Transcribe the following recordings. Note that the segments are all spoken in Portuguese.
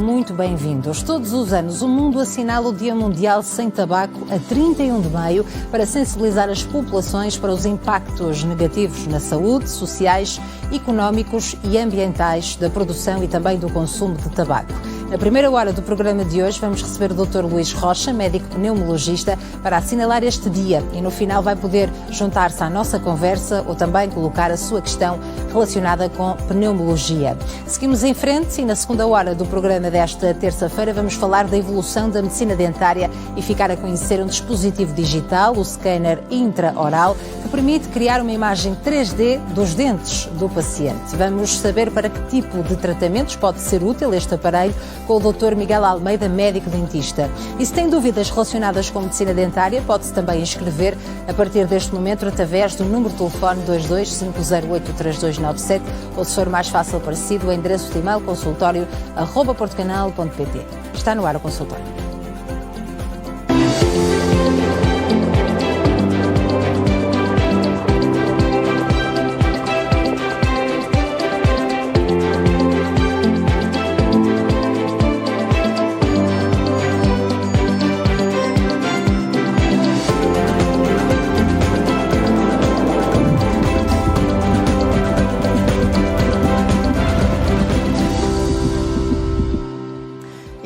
Muito bem-vindos. Todos os anos o mundo assinala o Dia Mundial Sem Tabaco a 31 de maio para sensibilizar as populações para os impactos negativos na saúde, sociais, económicos e ambientais da produção e também do consumo de tabaco. Na primeira hora do programa de hoje vamos receber o Dr. Luís Rocha, médico pneumologista, para assinalar este dia e no final vai poder juntar-se à nossa conversa ou também colocar a sua questão relacionada com pneumologia. Seguimos em frente e na segunda hora do programa desta terça-feira vamos falar da evolução da medicina dentária e ficar a conhecer um dispositivo digital, o scanner intraoral, que permite criar uma imagem 3D dos dentes do paciente. Vamos saber para que tipo de tratamentos pode ser útil este aparelho com o Dr. Miguel Almeida, médico dentista. E se tem dúvidas relacionadas com medicina dentária, pode-se também inscrever a partir deste momento através do número de telefone 225083297 ou, se for mais fácil parecido, o endereço de e-mail consultório@portucanal.pt. Está no ar o consultório.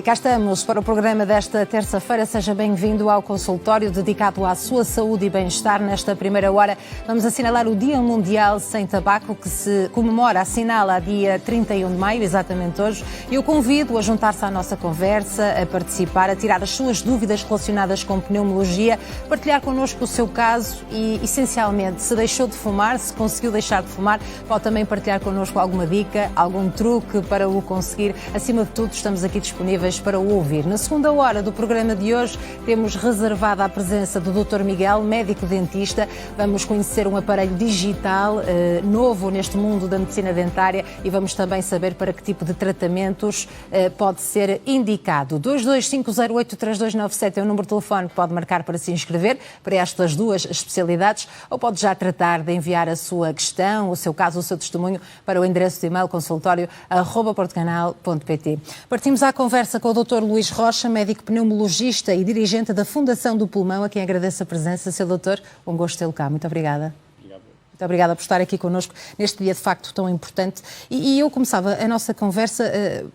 Cá estamos para o programa desta terça-feira. Seja bem-vindo ao consultório dedicado à sua saúde e bem-estar. Nesta primeira hora vamos assinalar o Dia Mundial Sem Tabaco, que se comemora, assinala a dia 31 de maio, exatamente hoje. Eu convido a juntar-se à nossa conversa, a participar, a tirar as suas dúvidas relacionadas com pneumologia, partilhar connosco o seu caso e, essencialmente, se deixou de fumar, se conseguiu deixar de fumar, pode também partilhar connosco alguma dica, algum truque para o conseguir. Acima de tudo, estamos aqui disponíveis para o ouvir. Na segunda hora do programa de hoje temos reservada a presença do Dr. Miguel, médico dentista. Vamos conhecer um aparelho digital novo neste mundo da medicina dentária e vamos também saber para que tipo de tratamentos pode ser indicado. 225083297 é o número de telefone que pode marcar para se inscrever para estas duas especialidades ou pode já tratar de enviar a sua questão, o seu caso, o seu testemunho para o endereço de e-mail consultório@portucanal.pt. Partimos à conversa com o Dr. Luís Rocha, médico pneumologista e dirigente da Fundação do Pulmão, a quem agradeço a presença. Seu doutor, um gosto tê-lo cá. Muito obrigada. Muito obrigada por estar aqui connosco neste dia de facto tão importante. E eu começava a nossa conversa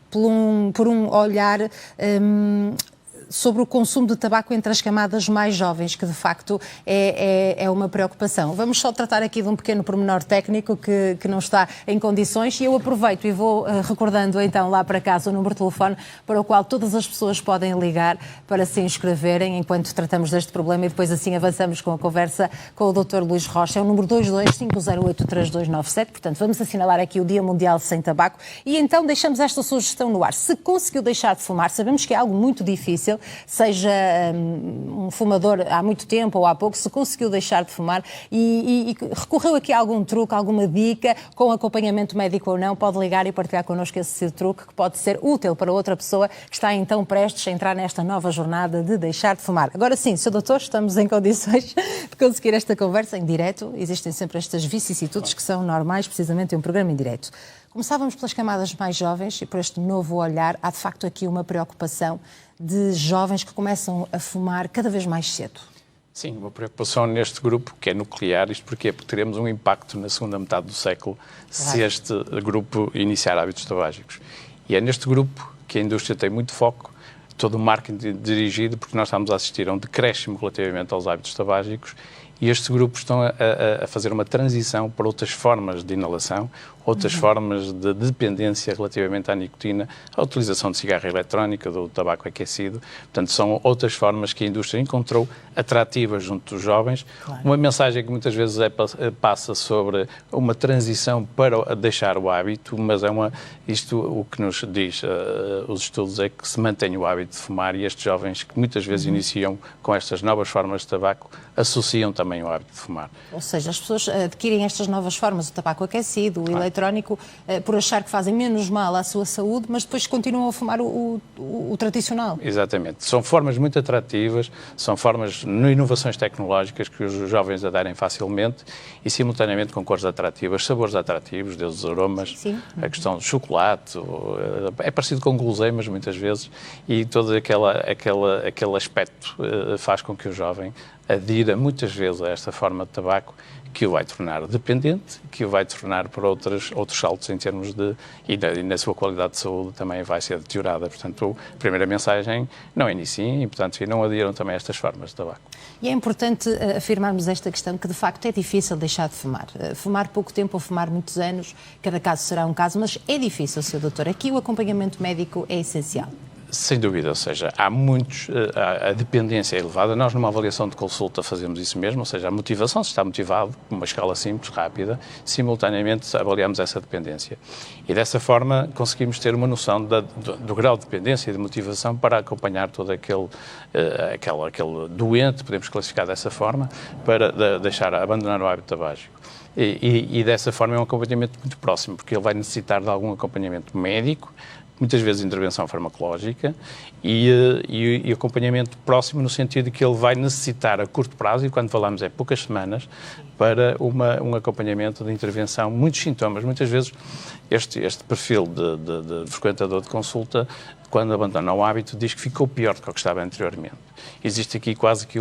por um olhar sobre o consumo de tabaco entre as camadas mais jovens, que de facto é uma preocupação. Vamos só tratar aqui de um pequeno pormenor técnico que não está em condições e eu aproveito e vou recordando então lá para casa o número de telefone para o qual todas as pessoas podem ligar para se inscreverem enquanto tratamos deste problema e depois assim avançamos com a conversa com o Dr. Luís Rocha. É o número 225083297, portanto vamos assinalar aqui o Dia Mundial Sem Tabaco e então deixamos esta sugestão no ar. Se conseguiu deixar de fumar, sabemos que é algo muito difícil, seja um fumador há muito tempo ou há pouco, se conseguiu deixar de fumar e recorreu aqui a algum truque, alguma dica, com acompanhamento médico ou não, pode ligar e partilhar connosco esse truque que pode ser útil para outra pessoa que está então prestes a entrar nesta nova jornada de deixar de fumar. Agora sim, Sr. Doutor, estamos em condições de conseguir esta conversa em direto. Existem sempre estas vicissitudes que são normais, precisamente em um programa em direto. Começávamos pelas camadas mais jovens e por este novo olhar. Há de facto aqui uma preocupação de jovens que começam a fumar cada vez mais cedo. Sim, uma preocupação neste grupo que é nuclear. Isto porquê? Porque teremos um impacto na segunda metade do século se este grupo iniciar hábitos tabágicos. E é neste grupo que a indústria tem muito foco, todo o marketing dirigido, porque nós estamos a assistir a um decréscimo relativamente aos hábitos tabágicos e estes grupos estão a fazer uma transição para outras formas de inalação, outras formas de dependência relativamente à nicotina, a utilização de cigarro eletrónica, do tabaco aquecido. Portanto, são outras formas que a indústria encontrou atrativas junto dos jovens. Claro. Uma mensagem que muitas vezes passa sobre uma transição para deixar o hábito, mas isto o que nos diz os estudos é que se mantém o hábito de fumar e estes jovens que muitas vezes iniciam com estas novas formas de tabaco associam também o hábito de fumar. Ou seja, as pessoas adquirem estas novas formas, o tabaco aquecido, o eletrónico por achar que fazem menos mal à sua saúde, mas depois continuam a fumar o tradicional. Exatamente. São formas muito atrativas, são formas, inovações tecnológicas que os jovens aderem facilmente e simultaneamente com cores atrativas, sabores atrativos, desde os aromas, sim, a questão do chocolate, é parecido com guloseimas muitas vezes e todo aquele aspecto faz com que o jovem adira muitas vezes a esta forma de tabaco que o vai tornar dependente, que o vai tornar por outros saltos em termos de... E na sua qualidade de saúde também vai ser deteriorada. Portanto, a primeira mensagem, não iniciem e, portanto, não adiram também a estas formas de tabaco. E é importante afirmarmos esta questão que, de facto, é difícil deixar de fumar. Fumar pouco tempo ou fumar muitos anos, cada caso será um caso, mas é difícil, Sr. Doutor. Aqui o acompanhamento médico é essencial. Sem dúvida, ou seja, há muitos, a dependência é elevada. Nós, numa avaliação de consulta, fazemos isso mesmo, ou seja, a motivação, se está motivado, uma escala simples, rápida, simultaneamente avaliamos essa dependência. E dessa forma conseguimos ter uma noção do grau de dependência e de motivação para acompanhar todo aquele doente, podemos classificar dessa forma, para abandonar o hábito tabágico. E dessa forma é um acompanhamento muito próximo, porque ele vai necessitar de algum acompanhamento médico, muitas vezes intervenção farmacológica e acompanhamento próximo no sentido de que ele vai necessitar a curto prazo, e quando falamos é poucas semanas, para um acompanhamento de intervenção, muitos sintomas. Muitas vezes este perfil de frequentador de consulta, quando abandona o hábito, diz que ficou pior do que o que estava anteriormente. Existe aqui quase que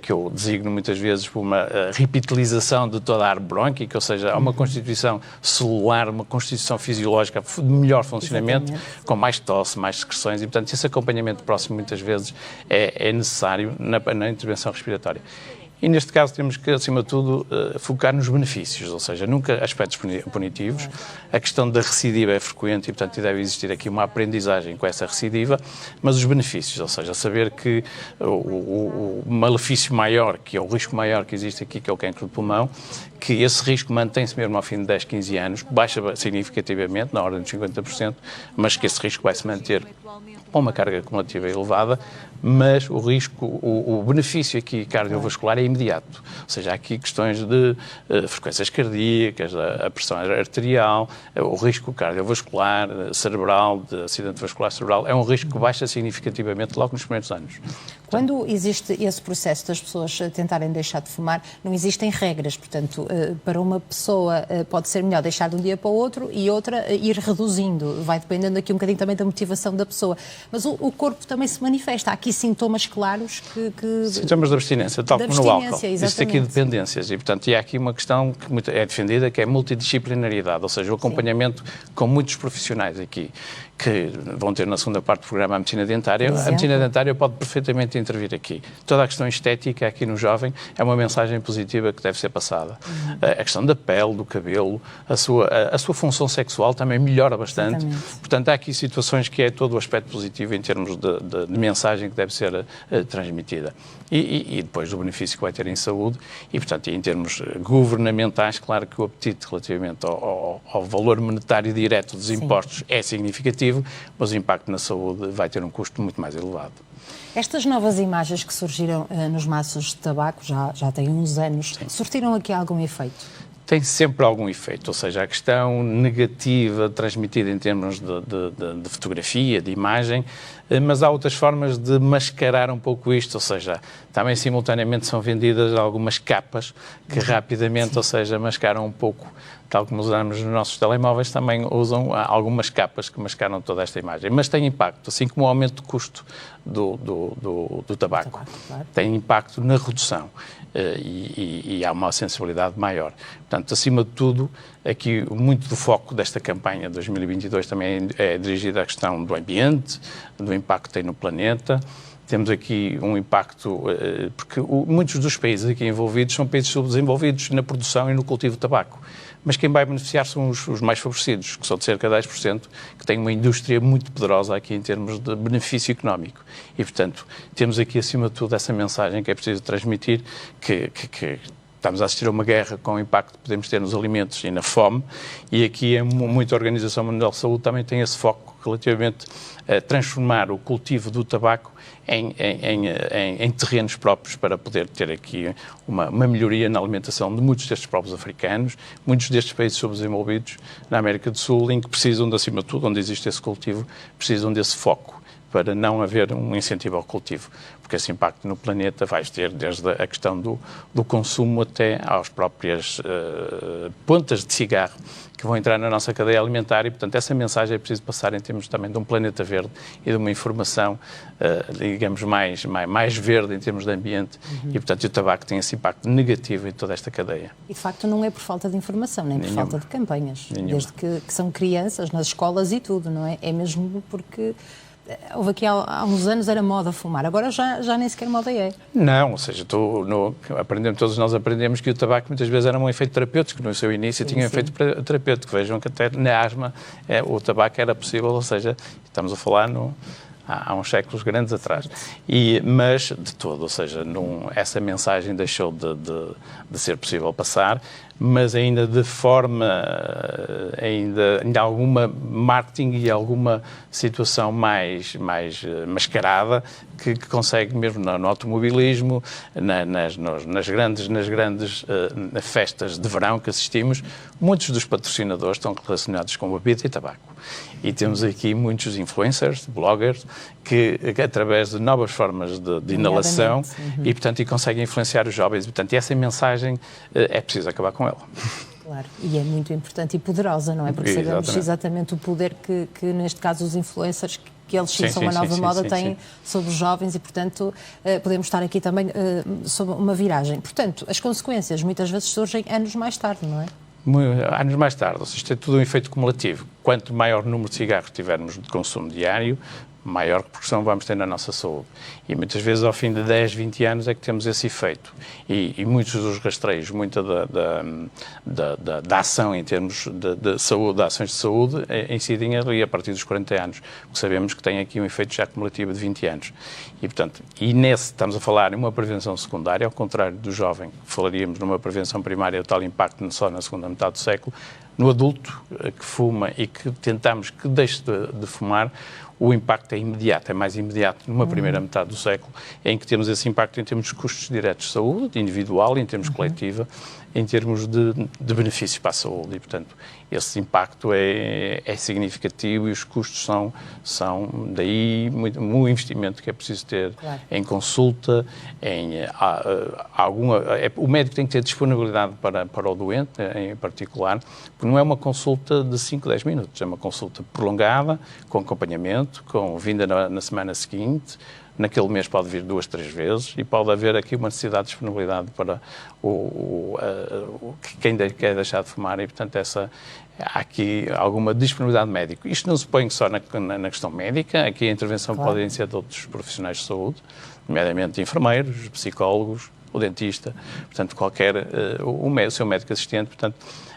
que eu designo muitas vezes por uma revitalização de toda a árvore brônquica, ou seja, há uma constituição celular, uma constituição fisiológica de melhor funcionamento, com mais tosse, mais secreções, e portanto esse acompanhamento próximo muitas vezes é necessário na intervenção respiratória. E neste caso temos que, acima de tudo, focar nos benefícios, ou seja, nunca aspectos punitivos. A questão da recidiva é frequente e, portanto, deve existir aqui uma aprendizagem com essa recidiva, mas os benefícios, ou seja, saber que o malefício maior, que é o risco maior que existe aqui, que é o cancro do pulmão, que esse risco mantém-se mesmo ao fim de 10, 15 anos, baixa significativamente, na ordem de 50%, mas que esse risco vai se manter com uma carga acumulativa elevada, mas o risco, o benefício aqui cardiovascular é imediato. Ou seja, há aqui questões de frequências cardíacas, a pressão arterial, o risco cardiovascular, cerebral, de acidente vascular cerebral, é um risco que baixa significativamente logo nos primeiros anos. Quando existe esse processo das pessoas tentarem deixar de fumar, não existem regras. Portanto, para uma pessoa pode ser melhor deixar de um dia para o outro e outra ir reduzindo. Vai dependendo aqui um bocadinho também da motivação da pessoa. Mas o corpo também se manifesta. Há aqui sintomas claros que... Sintomas de abstinência, tal como no álcool. Existe aqui dependências e, portanto, há aqui uma questão que é defendida, que é a multidisciplinaridade, ou seja, o acompanhamento com muitos profissionais aqui, que vão ter na segunda parte do programa a medicina dentária. A medicina dentária pode perfeitamente intervir aqui. Toda a questão estética aqui no jovem é uma mensagem positiva que deve ser passada. A questão da pele, do cabelo, a sua função sexual também melhora bastante. Exatamente. Portanto, há aqui situações que é todo o aspecto positivo em termos de mensagem que deve ser transmitida. E depois do benefício que vai ter em saúde e, portanto, em termos governamentais, claro que o apetite relativamente ao valor monetário direto dos impostos é significativo, mas o impacto na saúde vai ter um custo muito mais elevado. Estas novas imagens que surgiram nos maços de tabaco, já têm uns anos, surtiram aqui algum efeito? Tem sempre algum efeito, ou seja, a questão negativa transmitida em termos de fotografia, de imagem, mas há outras formas de mascarar um pouco isto, ou seja, também simultaneamente são vendidas algumas capas que rapidamente, ou seja, mascaram um pouco, tal como usamos nos nossos telemóveis, também usam algumas capas que mascaram toda esta imagem, mas tem impacto, assim como o aumento do custo do tabaco, claro. Tem impacto na redução e há uma sensibilidade maior. Portanto, acima de tudo, aqui muito do foco desta campanha de 2022 também é dirigido à questão do ambiente, do impacto que tem no planeta. Temos aqui um impacto, porque muitos dos países aqui envolvidos são países subdesenvolvidos na produção e no cultivo de tabaco. Mas quem vai beneficiar são os mais favorecidos, que são de cerca de 10%, que têm uma indústria muito poderosa aqui em termos de benefício económico. E, portanto, temos aqui, acima de tudo, essa mensagem que é preciso transmitir, que estamos a assistir a uma guerra com o impacto que podemos ter nos alimentos e na fome, e aqui muita Organização Mundial de Saúde também tem esse foco relativamente a transformar o cultivo do tabaco em terrenos próprios para poder ter aqui uma melhoria na alimentação de muitos destes povos africanos, muitos destes países subdesenvolvidos na América do Sul, em que precisam, acima de tudo, onde existe esse cultivo, precisam desse foco para não haver um incentivo ao cultivo, porque esse impacto no planeta vai ter desde a questão do consumo até às próprias pontas de cigarro que vão entrar na nossa cadeia alimentar e, portanto, essa mensagem é preciso passar em termos também de um planeta verde e de uma informação, digamos, mais verde em termos de ambiente e, portanto, o tabaco tem esse impacto negativo em toda esta cadeia. E, de facto, não é por falta de informação, nem por falta de campanhas, desde que são crianças, nas escolas e tudo, não é? É mesmo porque... Houve aqui há uns anos era moda fumar, agora já nem sequer moda é. Não, ou seja, todos nós aprendemos que o tabaco muitas vezes era um efeito terapêutico, no seu início tinha um efeito terapêutico. Vejam que até na asma o tabaco era possível, ou seja, estamos a falar há uns séculos grandes atrás. Mas de todo, ou seja, essa mensagem deixou de ser possível passar, mas ainda de forma, ainda alguma marketing e alguma situação mais mascarada que consegue mesmo no automobilismo, nas grandes festas de verão que assistimos, muitos dos patrocinadores estão relacionados com bebida e tabaco. E temos aqui muitos influencers, bloggers, que através de novas formas de inalação e, portanto, conseguem influenciar os jovens. E, portanto, essa mensagem é preciso acabar com ela. Claro, e é muito importante e poderosa, não é? Porque sabemos exatamente o poder que neste caso, os influencers, que eles são uma nova moda, têm sobre os jovens e, portanto, podemos estar aqui também sobre uma viragem. Portanto, as consequências muitas vezes surgem anos mais tarde, não é? Anos mais tarde, ou seja, isto é tudo um efeito cumulativo. Quanto maior número de cigarros tivermos de consumo diário, maior repercussão vamos ter na nossa saúde. E muitas vezes ao fim de 10, 20 anos é que temos esse efeito. E muitos dos rastreios, muita da ação em termos de saúde, de ações de saúde, incidem ali a partir dos 40 anos. Porque sabemos que tem aqui um efeito já acumulativo de 20 anos. E, portanto, estamos a falar em uma prevenção secundária, ao contrário do jovem, falaríamos numa prevenção primária de tal impacto só na segunda metade do século. No adulto que fuma e que tentamos que deixe de fumar, o impacto é imediato, é mais imediato numa primeira metade do século, em que temos esse impacto em termos de custos diretos de saúde, individual, em termos coletiva, em termos de benefícios para a saúde. E, portanto, esse impacto é significativo e os custos são daí um investimento que é preciso ter em consulta, o médico tem que ter disponibilidade para o doente, em particular, porque não é uma consulta de 5, 10 minutos, é uma consulta prolongada, com acompanhamento, com vinda na semana seguinte. Naquele mês pode vir 2, 3 vezes e pode haver aqui uma necessidade de disponibilidade para quem quer deixar de fumar e, portanto, há aqui alguma disponibilidade médica. Isto não se põe só na questão médica, aqui a intervenção pode ser de outros profissionais de saúde, nomeadamente enfermeiros, psicólogos, o dentista, portanto, o seu médico assistente, portanto,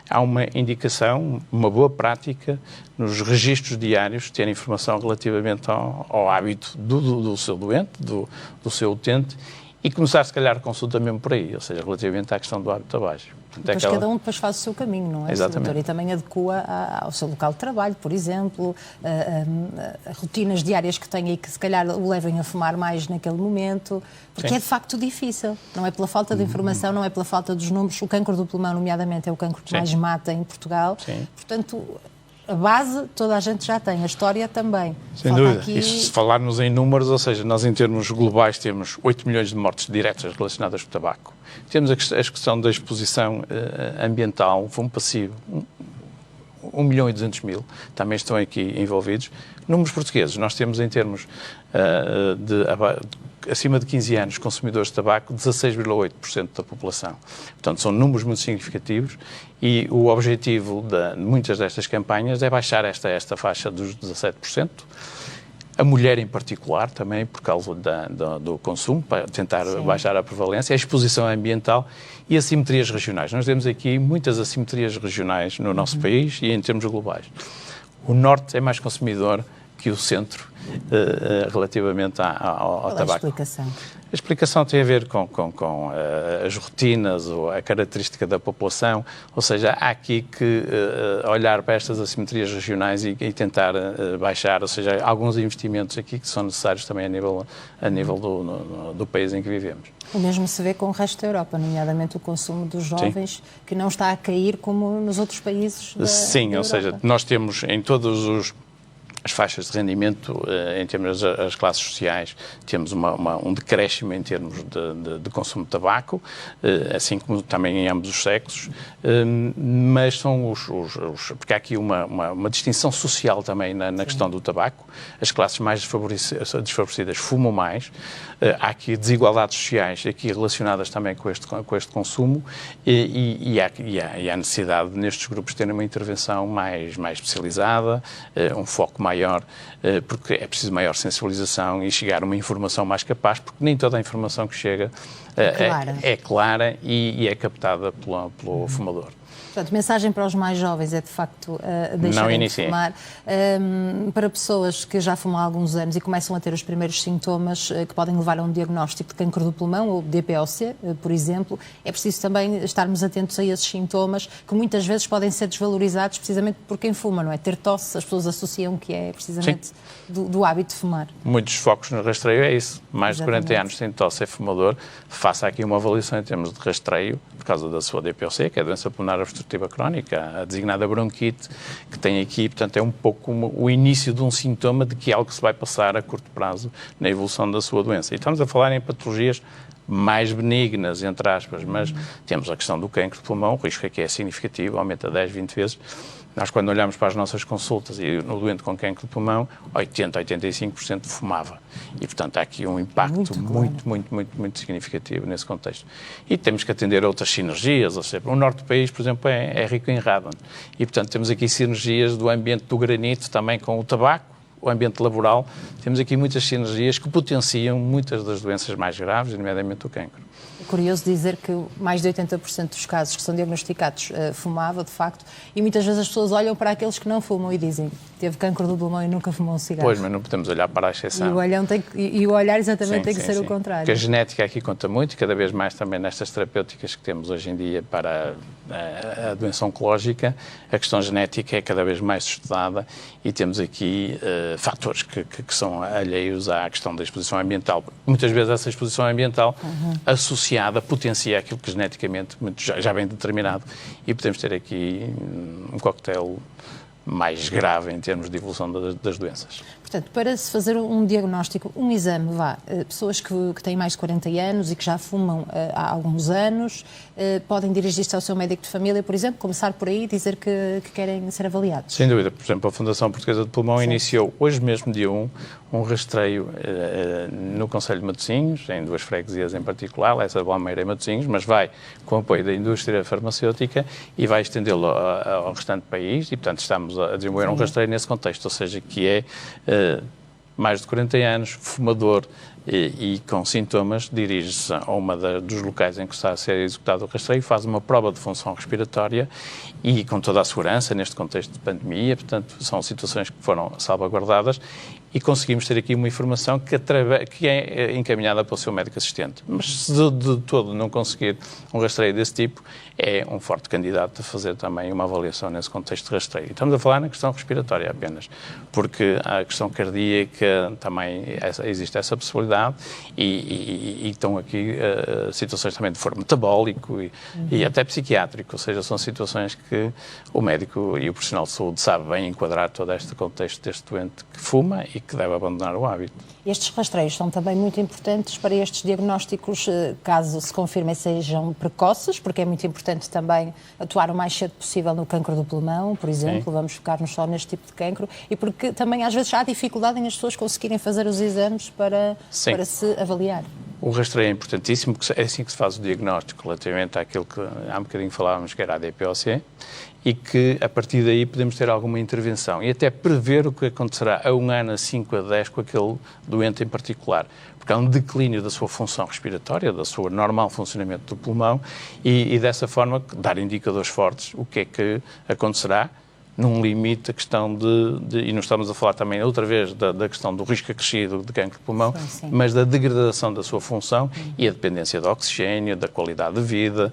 há uma indicação, uma boa prática nos registros diários, ter informação relativamente ao hábito do seu doente, do seu utente, e começar, se calhar, a consulta mesmo por aí, ou seja, relativamente à questão do hábito tabagismo. Depois cada um depois faz o seu caminho, não é? Exatamente. Doutor? E também adequa ao seu local de trabalho, por exemplo, rotinas diárias que tem e que se calhar o levem a fumar mais naquele momento, porque é de facto difícil. Não é pela falta de informação, não é pela falta dos números. O cancro do pulmão, nomeadamente, é o cancro que mais mata em Portugal. Sim. Portanto, a base toda a gente já tem, a história também. Sem dúvida. E se falarmos em números, ou seja, nós em termos globais temos 8 milhões de mortes diretas relacionadas com o tabaco. Temos a questão da exposição ambiental, fumo passivo, 1.200.000 também estão aqui envolvidos. Números portugueses, nós temos em termos acima de 15 anos consumidores de tabaco, 16,8% da população. Portanto, são números muito significativos e o objetivo de muitas destas campanhas é baixar esta faixa dos 17%. A mulher em particular também, por causa do consumo, para tentar baixar a prevalência, a exposição ambiental e assimetrias regionais. Nós temos aqui muitas assimetrias regionais no nosso país e em termos globais. O norte é mais consumidor que o centro relativamente ao Qual é tabaco. a explicação? A explicação tem a ver com as rotinas ou a característica da população, ou seja, há aqui que olhar para estas assimetrias regionais e tentar baixar, ou seja, alguns investimentos aqui que são necessários também a nível do país em que vivemos. O mesmo se vê com o resto da Europa, nomeadamente o consumo dos jovens, sim, que não está a cair como nos outros países da Sim, da ou seja, nós temos em todos as faixas de rendimento, em termos das classes sociais, temos um decréscimo em termos de consumo de tabaco, assim como também em ambos os sexos, mas são porque há aqui uma distinção social também na questão do tabaco. As classes mais desfavorecidas fumam mais, há aqui desigualdades sociais aqui relacionadas também com este consumo e há necessidade nestes grupos terem uma intervenção mais especializada, um foco maior, porque é preciso maior sensibilização e chegar a uma informação mais capaz, porque nem toda a informação que chega é clara e é captada pelo fumador. Portanto, mensagem para os mais jovens é, de facto, deixarem de fumar. Para pessoas que já fumam há alguns anos e começam a ter os primeiros sintomas que podem levar a um diagnóstico de cancro do pulmão ou DPOC, por exemplo, é preciso também estarmos atentos a esses sintomas que muitas vezes podem ser desvalorizados precisamente por quem fuma, não é? Ter tosse, as pessoas associam que é precisamente do hábito de fumar. Muitos focos no rastreio é isso. Mais Exatamente. de 40 anos sem tosse, é fumador. Faça aqui uma avaliação em termos de rastreio, por causa da sua DPOC, que é a doença pulmonar obstrutiva crónica, a designada bronquite, que tem aqui, portanto, é um pouco o início de um sintoma de que algo se vai passar a curto prazo na evolução da sua doença. E estamos a falar em patologias mais benignas, entre aspas, mas temos a questão do cancro de pulmão, o risco aqui é significativo, aumenta 10, 20 vezes. Nós, quando olhamos para as nossas consultas e no doente com cancro de pulmão, 80, 85% fumava. E, portanto, há aqui um impacto muito significativo nesse contexto. E temos que atender a outras sinergias, ou seja, o norte do país, por exemplo, é rico em radon. E, portanto, temos aqui sinergias do ambiente do granito também com o tabaco, o ambiente laboral. Temos aqui muitas sinergias que potenciam muitas das doenças mais graves, nomeadamente o cancro. É curioso dizer que mais de 80% dos casos que são diagnosticados fumava, de facto, e muitas vezes as pessoas olham para aqueles que não fumam e dizem teve cancro do pulmão e nunca fumou um cigarro. Pois, mas não podemos olhar para a exceção. E o olhar exatamente tem que ser o contrário. Porque a genética aqui conta muito e cada vez mais também nestas terapêuticas que temos hoje em dia para a doença oncológica, a questão genética é cada vez mais estudada e temos aqui fatores que são alheios à questão da exposição ambiental. Muitas vezes essa exposição ambiental associada potencia aquilo que geneticamente já bem determinado e podemos ter aqui um coquetel mais grave em termos de evolução das doenças. Portanto, para se fazer um diagnóstico, um exame, pessoas que têm mais de 40 anos e que já fumam há alguns anos, podem dirigir-se ao seu médico de família, por exemplo, começar por aí e dizer que querem ser avaliados? Sem dúvida. Por exemplo, a Fundação Portuguesa de Pulmão iniciou hoje mesmo, dia 1, um rastreio no Concelho de Matosinhos, em 2 freguesias em particular, Lessa, Balmeira e Matosinhos, mas vai com o apoio da indústria farmacêutica e vai estendê-lo ao restante país e, portanto, estamos a desenvolver um rastreio nesse contexto, ou seja, que é mais de 40 anos, fumador e com sintomas, dirige-se a uma dos locais em que está a ser executado o rastreio, faz uma prova de função respiratória e com toda a segurança neste contexto de pandemia, portanto, são situações que foram salvaguardadas e conseguimos ter aqui uma informação que é encaminhada pelo seu médico assistente. Mas se de todo não conseguir um rastreio desse tipo, é um forte candidato a fazer também uma avaliação nesse contexto de rastreio. E estamos a falar na questão respiratória apenas, porque a questão cardíaca também existe essa possibilidade e estão aqui situações também de foro metabólico e até psiquiátrico, ou seja, são situações que o médico e o profissional de saúde sabe bem enquadrar todo este contexto deste doente que fuma e que deve abandonar o hábito. Estes rastreios são também muito importantes para estes diagnósticos, caso se confirmem sejam precoces, porque é muito importante também atuar o mais cedo possível no cancro do pulmão, por exemplo, Sim. Vamos focar-nos só neste tipo de cancro, e porque também às vezes há dificuldade em as pessoas conseguirem fazer os exames para se avaliar. O rastreio é importantíssimo, porque é assim que se faz o diagnóstico relativamente àquilo que há um bocadinho falávamos que era a DPOC, e que a partir daí podemos ter alguma intervenção e até prever o que acontecerá a 1 ano, a 5, a 10 com aquele doente em particular. Porque há um declínio da sua função respiratória, da sua normal funcionamento do pulmão e dessa forma dar indicadores fortes o que é que acontecerá num limite a questão e não estamos a falar também outra vez da questão do risco acrescido de cancro de pulmão, mas da degradação da sua função e a dependência de oxigênio, da qualidade de vida,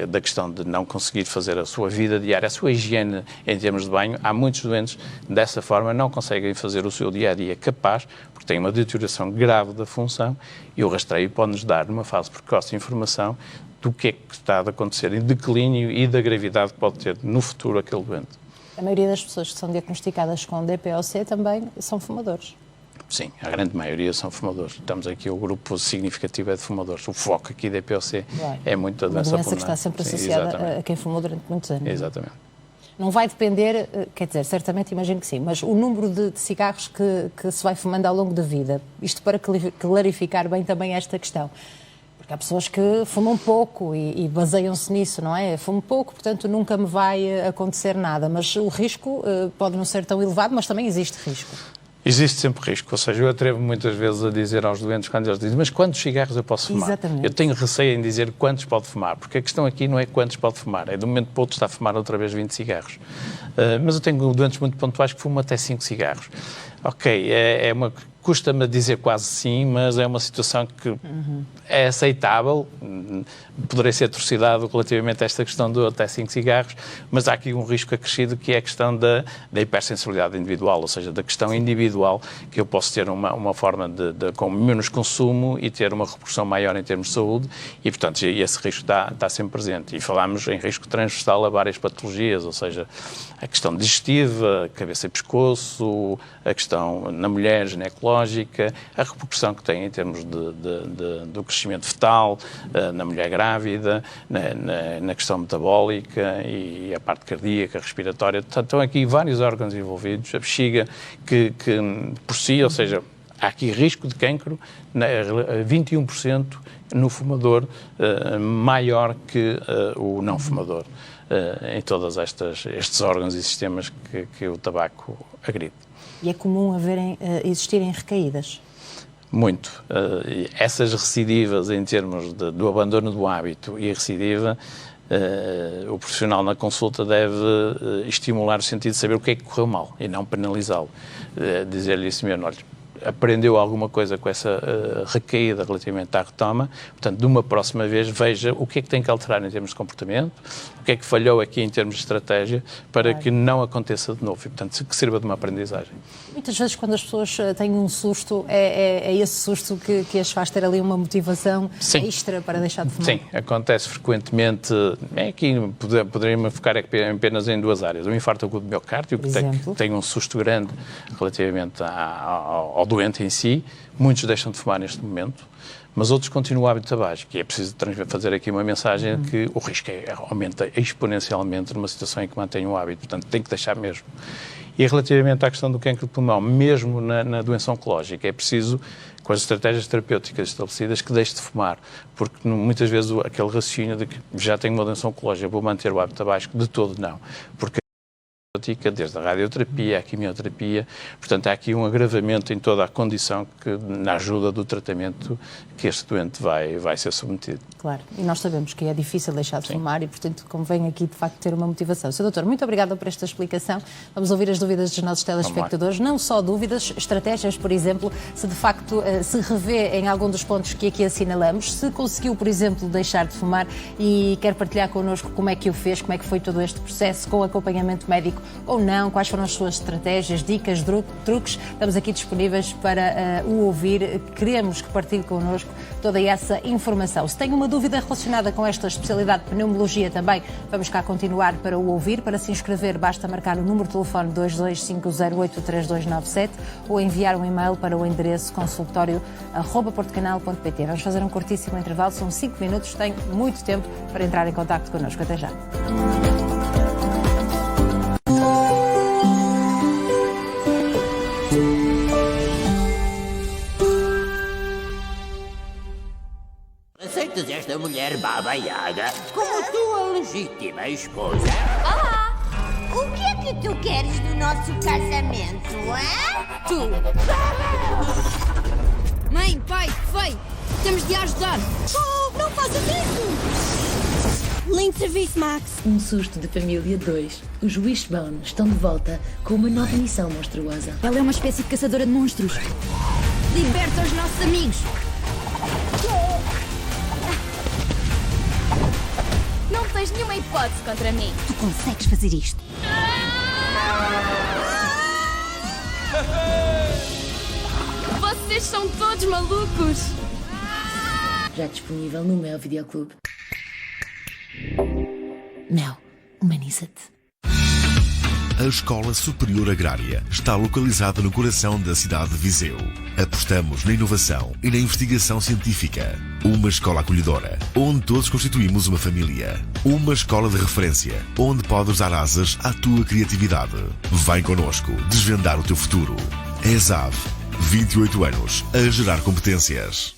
da questão de não conseguir fazer a sua vida diária, a sua higiene em termos de banho. Há muitos doentes dessa forma não conseguem fazer o seu dia-a-dia capaz, porque têm uma deterioração grave da função, e o rastreio pode-nos dar, numa fase precoce, informação do que é que está a acontecer em declínio e da gravidade que pode ter no futuro aquele doente. A maioria das pessoas que são diagnosticadas com DPOC também são fumadores. Sim, a grande maioria são fumadores. Estamos aqui, o grupo significativo é de fumadores. O foco aqui da DPOC é muito a doença pulmonar. Uma doença que está sempre associada a quem fumou durante muitos anos. Exatamente. Não vai depender, quer dizer, certamente imagino que sim, mas o número de cigarros que se vai fumando ao longo da vida, isto para clarificar bem também esta questão. Porque há pessoas que fumam pouco e baseiam-se nisso, não é? Fumo pouco, portanto nunca me vai acontecer nada, mas o risco pode não ser tão elevado, mas também existe risco. Existe sempre risco, ou seja, eu atrevo muitas vezes a dizer aos doentes, quando eles dizem, mas quantos cigarros eu posso fumar? Exatamente. Eu tenho receio em dizer quantos pode fumar, porque a questão aqui não é quantos pode fumar, é de um momento para o outro está a fumar outra vez 20 cigarros. Mas eu tenho doentes muito pontuais que fumam até 5 cigarros. Ok, custa-me dizer quase sim, mas é uma situação que é aceitável. Poderei ser atrocidade relativamente a esta questão de até 5 cigarros, mas há aqui um risco acrescido que é a questão da hipersensibilidade individual, ou seja, da questão individual, que eu posso ter uma forma com menos consumo e ter uma repercussão maior em termos de saúde e, portanto, esse risco está sempre presente. E falámos em risco transversal a várias patologias, ou seja, a questão digestiva, cabeça e pescoço, a questão na mulher ginecológica, a repercussão que tem em termos do crescimento fetal, na mulher grávida, na questão metabólica e a parte cardíaca, respiratória. Portanto, estão aqui vários órgãos envolvidos, a bexiga que por si, ou seja, há aqui risco de cancro, 21% no fumador, maior que o não fumador, em todos estes órgãos e sistemas que o tabaco agride. E é comum existirem recaídas? Muito. Essas recidivas em termos do abandono do hábito e a recidiva, o profissional na consulta deve estimular o sentido de saber o que é que correu mal e não penalizá-lo. Dizer-lhe assim mesmo, olha, aprendeu alguma coisa com essa recaída relativamente à retoma, portanto, de uma próxima vez, veja o que é que tem que alterar em termos de comportamento, o que é que falhou aqui em termos de estratégia, para que não aconteça de novo e, portanto, que sirva de uma aprendizagem. Muitas vezes, quando as pessoas têm um susto, é esse susto que as faz ter ali uma motivação extra para deixar de fumar? Sim, acontece frequentemente. Aqui poderíamos focar apenas em duas áreas. O infarto agudo do miocárdio, que tem um susto grande relativamente ao doente em si. Muitos deixam de fumar neste momento, mas outros continuam o hábito tabágico. E é preciso fazer aqui uma mensagem de que o risco aumenta exponencialmente numa situação em que mantém o hábito. Portanto, tem que deixar mesmo. E relativamente à questão do cancro de pulmão, mesmo na doença oncológica, é preciso, com as estratégias terapêuticas estabelecidas, que deixe de fumar. Porque muitas vezes aquele raciocínio de que já tenho uma doença oncológica, vou manter o hábito tabágico, de todo não. Porque desde a radioterapia, a quimioterapia, portanto há aqui um agravamento em toda a condição na ajuda do tratamento que este doente vai ser submetido. Claro, e nós sabemos que é difícil deixar de fumar e, portanto, convém aqui, de facto, ter uma motivação. Sr. Doutor, muito obrigada por esta explicação. Vamos ouvir as dúvidas dos nossos telespectadores, não só dúvidas, estratégias, por exemplo, se de facto se revê em algum dos pontos que aqui assinalamos, se conseguiu, por exemplo, deixar de fumar e quer partilhar connosco como é que o fez, como é que foi todo este processo, com acompanhamento médico ou não, quais foram as suas estratégias, dicas, truques. Estamos aqui disponíveis para o ouvir. Queremos que partilhe connosco toda essa informação. Se tem uma dúvida relacionada com esta especialidade de pneumologia também, vamos cá continuar para o ouvir. Para se inscrever, basta marcar o número de telefone 225083297 ou enviar um e-mail para o endereço consultório@portocanal.pt. Vamos fazer um curtíssimo intervalo, são 5 minutos, tem muito tempo para entrar em contacto connosco. Até já. Aceitas esta mulher Baba Yaga como tua legítima esposa? Olá! O que é que tu queres do nosso casamento, hein? Tu! Mãe, pai, feio! Temos de ajudar! Oh, não faças isso! Lindo serviço, Max. Um susto de família 2. Os Wishbone estão de volta com uma nova missão monstruosa. Ela é uma espécie de caçadora de monstros. Liberta os nossos amigos. Não tens nenhuma hipótese contra mim. Tu consegues fazer isto. Vocês são todos malucos. Já disponível no Mel Videoclube. Mel, humaniza-te. A Escola Superior Agrária está localizada no coração da cidade de Viseu. Apostamos na inovação e na investigação científica. Uma escola acolhedora, onde todos constituímos uma família. Uma escola de referência, onde podes dar asas à tua criatividade. Vem connosco desvendar o teu futuro. ESAV, 28 anos a gerar competências.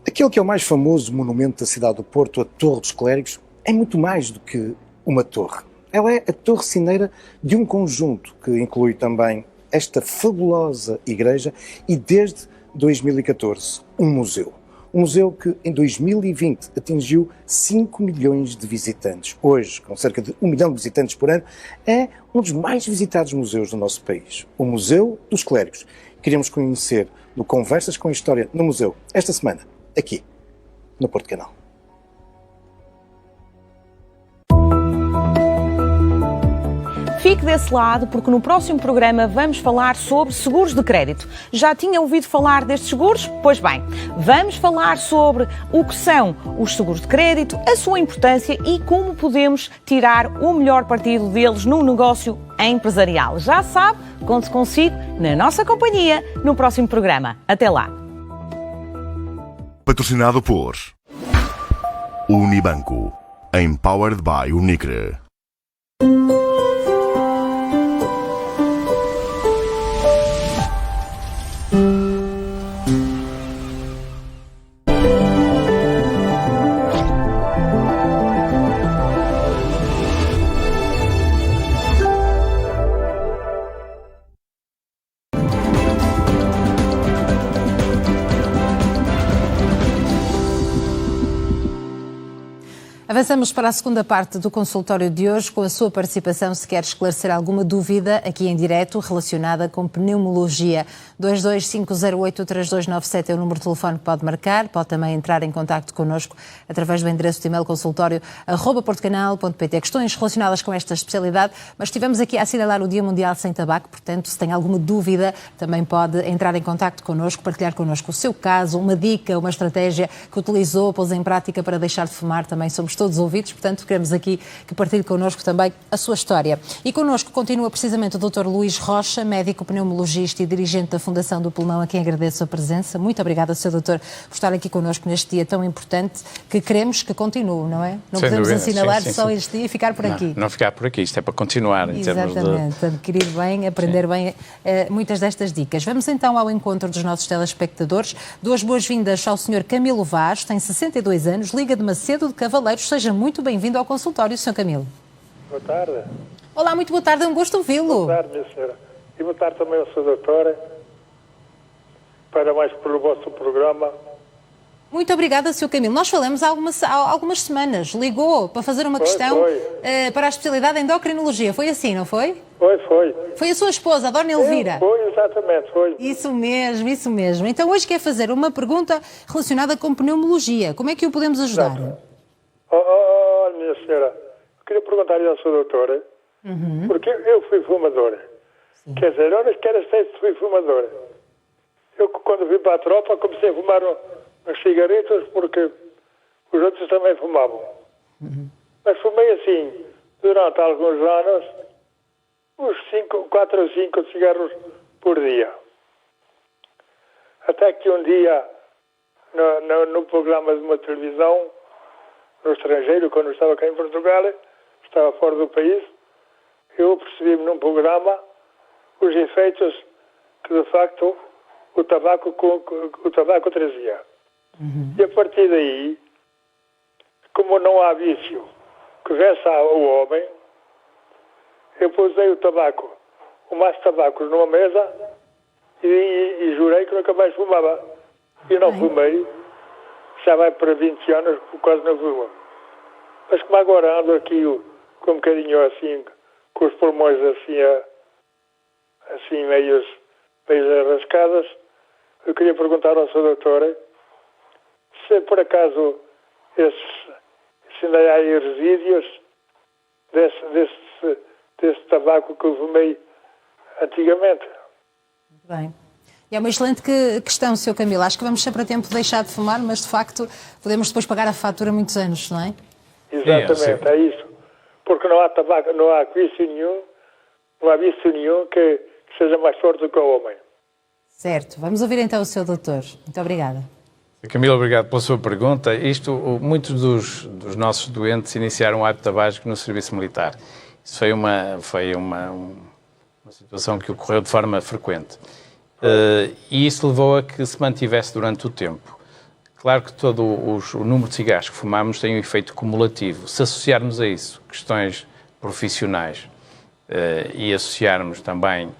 Aquele que é o mais famoso monumento da cidade do Porto, a Torre dos Clérigos, é muito mais do que uma torre. Ela é a torre cineira de um conjunto que inclui também esta fabulosa igreja e, desde 2014, um museu. Um museu que, em 2020, atingiu 5 milhões de visitantes. Hoje, com cerca de 1 milhão de visitantes por ano, é um dos mais visitados museus do nosso país. O Museu dos Clérigos. Queríamos conhecer no Conversas com a História no Museu, esta semana, aqui, no Porto Canal. Fique desse lado, porque no próximo programa vamos falar sobre seguros de crédito. Já tinha ouvido falar destes seguros? Pois bem, vamos falar sobre o que são os seguros de crédito, a sua importância e como podemos tirar o melhor partido deles no negócio empresarial. Já sabe, conte consigo na nossa companhia no próximo programa. Até lá. Patrocinado por Unibanco, Empowered by Unicre. Avançamos para a segunda parte do consultório de hoje, com a sua participação, se quer esclarecer alguma dúvida aqui em direto relacionada com pneumologia. 225083297 é o número de telefone que pode marcar, pode também entrar em contacto connosco através do endereço de e-mail consultório@portucanal.pt. Questões relacionadas com esta especialidade, mas estivemos aqui a assinalar o Dia Mundial Sem Tabaco, portanto, se tem alguma dúvida, também pode entrar em contacto connosco, partilhar connosco o seu caso, uma dica, uma estratégia que utilizou, pôs em prática para deixar de fumar. Também somos todos ouvidos, portanto, queremos aqui que partilhe connosco também a sua história. E connosco continua precisamente o Dr. Luís Rocha, médico pneumologista e dirigente da Fundação do Pulmão, a quem agradeço a presença. Muito obrigada, Sr. Doutor, por estar aqui connosco neste dia tão importante, que queremos que continue, não é? Não Sem podemos dúvida, assinalar sim, só sim. este dia e ficar por aqui. Não ficar por aqui, isto é para continuar em termos de... Exatamente, adquirir bem, aprender bem muitas destas dicas. Vamos então ao encontro dos nossos telespectadores. Duas boas-vindas ao Sr. Camilo Vaz, tem 62 anos, liga de Macedo de Cavaleiros. Seja muito bem-vindo ao consultório, Sr. Camilo. Boa tarde. Olá, muito boa tarde, é um gosto ouvi-lo. Boa tarde, minha senhora. E boa tarde também ao Sr. Doutor. Parabéns pelo vosso programa. Muito obrigada, Sr. Camilo. Nós falamos há algumas semanas. Ligou para fazer uma questão para a especialidade de endocrinologia. Foi assim, não foi? Foi. Foi a sua esposa, a Dona Elvira? Foi, exatamente, foi. Isso mesmo. Então hoje quer fazer uma pergunta relacionada com pneumologia. Como é que o podemos ajudar? Minha senhora, eu queria perguntar-lhe à sua doutora, porque eu fui fumadora. Sim. Quer dizer, eu nem sequer sei se fui fumadora. Eu, quando vim para a tropa, comecei a fumar uns cigaretos porque os outros também fumavam. Mas fumei assim, durante alguns anos, uns 4 ou 5 cigarros por dia. Até que um dia, no programa de uma televisão, no estrangeiro, quando eu estava cá em Portugal, estava fora do país, eu percebi-me num programa os efeitos que, de facto, o tabaco trazia. E a partir daí, como não há vício que vença o homem, eu pusei o maço de tabaco numa mesa e jurei que nunca mais fumava. E não fumei, já vai para 20 anos, quase não fumo. Mas como agora ando aqui com um bocadinho assim, com os pulmões assim meio arrascadas, eu queria perguntar ao Sr. Doutor se por acaso se ainda há aí resíduos desse tabaco que eu fumei antigamente. Muito bem. É uma excelente questão, Sr. Camilo. Acho que vamos sempre a tempo de deixar de fumar, mas de facto podemos depois pagar a fatura muitos anos, não é? Exatamente, é isso. Porque não há tabaco, não há vício nenhum que seja mais forte do que o homem. Certo. Vamos ouvir então o Sr. Doutor. Muito obrigada. Camilo, obrigado pela sua pergunta. Muitos dos nossos doentes iniciaram o hábito tabágico no serviço militar. Isso foi uma situação que ocorreu de forma frequente. E isso levou a que se mantivesse durante o tempo. Claro que todo o número de cigarros que fumamos tem um efeito cumulativo. Se associarmos a isso questões profissionais e associarmos também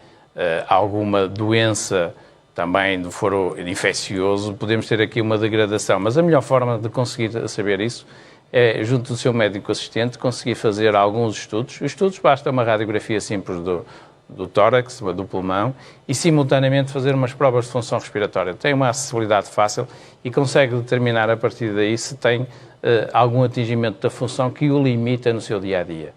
alguma doença também do foro infeccioso, podemos ter aqui uma degradação. Mas a melhor forma de conseguir saber isso é, junto do seu médico assistente, conseguir fazer alguns estudos. Os estudos basta uma radiografia simples do tórax, do pulmão, e simultaneamente fazer umas provas de função respiratória. Tem uma acessibilidade fácil e consegue determinar a partir daí se tem algum atingimento da função que o limita no seu dia-a-dia.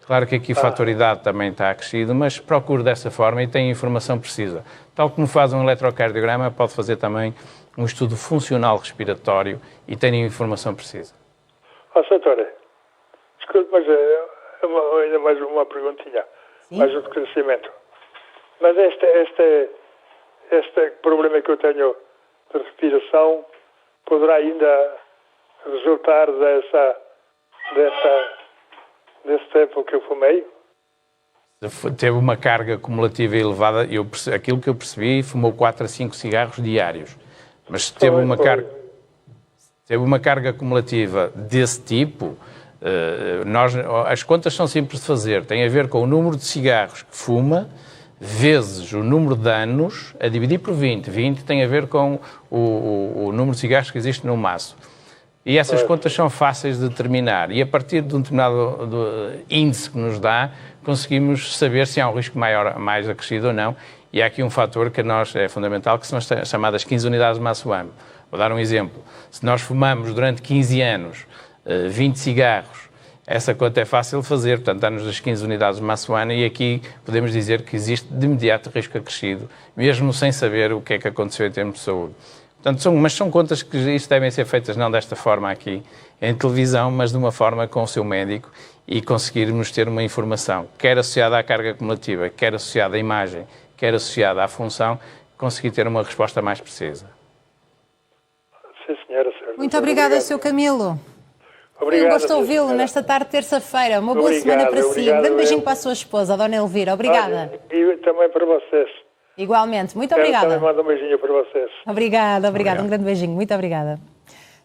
Claro que aqui a fatoridade também está acrescido, mas procure dessa forma e tem informação precisa. Tal como faz um eletrocardiograma, pode fazer também um estudo funcional respiratório e tem informação precisa. Doutora, desculpe, mas ainda mais uma perguntinha. Sim? Mais um esclarecimento. Mas este problema que eu tenho de respiração poderá ainda resultar desse tempo que eu fumei? Teve uma carga acumulativa elevada. Aquilo que eu percebi, fumou 4 a 5 cigarros diários. Mas teve uma carga acumulativa desse tipo. As contas são simples de fazer. Tem a ver com o número de cigarros que fuma vezes o número de anos a dividir por 20. 20 tem a ver com o número de cigarros que existe no maço. E essas contas são fáceis de determinar. E a partir de um determinado índice que nos dá, conseguimos saber se há um risco mais acrescido ou não. E há aqui um fator que a nós é fundamental, que são as chamadas 15 unidades de massa ano. Vou dar um exemplo. Se nós fumamos durante 15 anos 20 cigarros, essa conta é fácil de fazer, portanto, dá-nos as 15 unidades de massa ano e aqui podemos dizer que existe de imediato risco acrescido, mesmo sem saber o que é que aconteceu em termos de saúde. Portanto, são contas que isto devem ser feitas não desta forma aqui, em televisão, mas de uma forma com o seu médico e conseguirmos ter uma informação, quer associada à carga acumulativa, quer associada à imagem, quer associada à função, conseguir ter uma resposta mais precisa. Sim, senhora. Muito obrigada, Sr. Camilo. Foi um gosto de ouvi-lo nesta tarde de terça-feira. Uma boa semana para si. Um grande beijinho para a sua esposa, a Dona Elvira. Obrigada. E também para vocês. Igualmente. Muito obrigada. Eu também mando um beijinho para vocês. Obrigada. Um grande beijinho. Muito obrigada.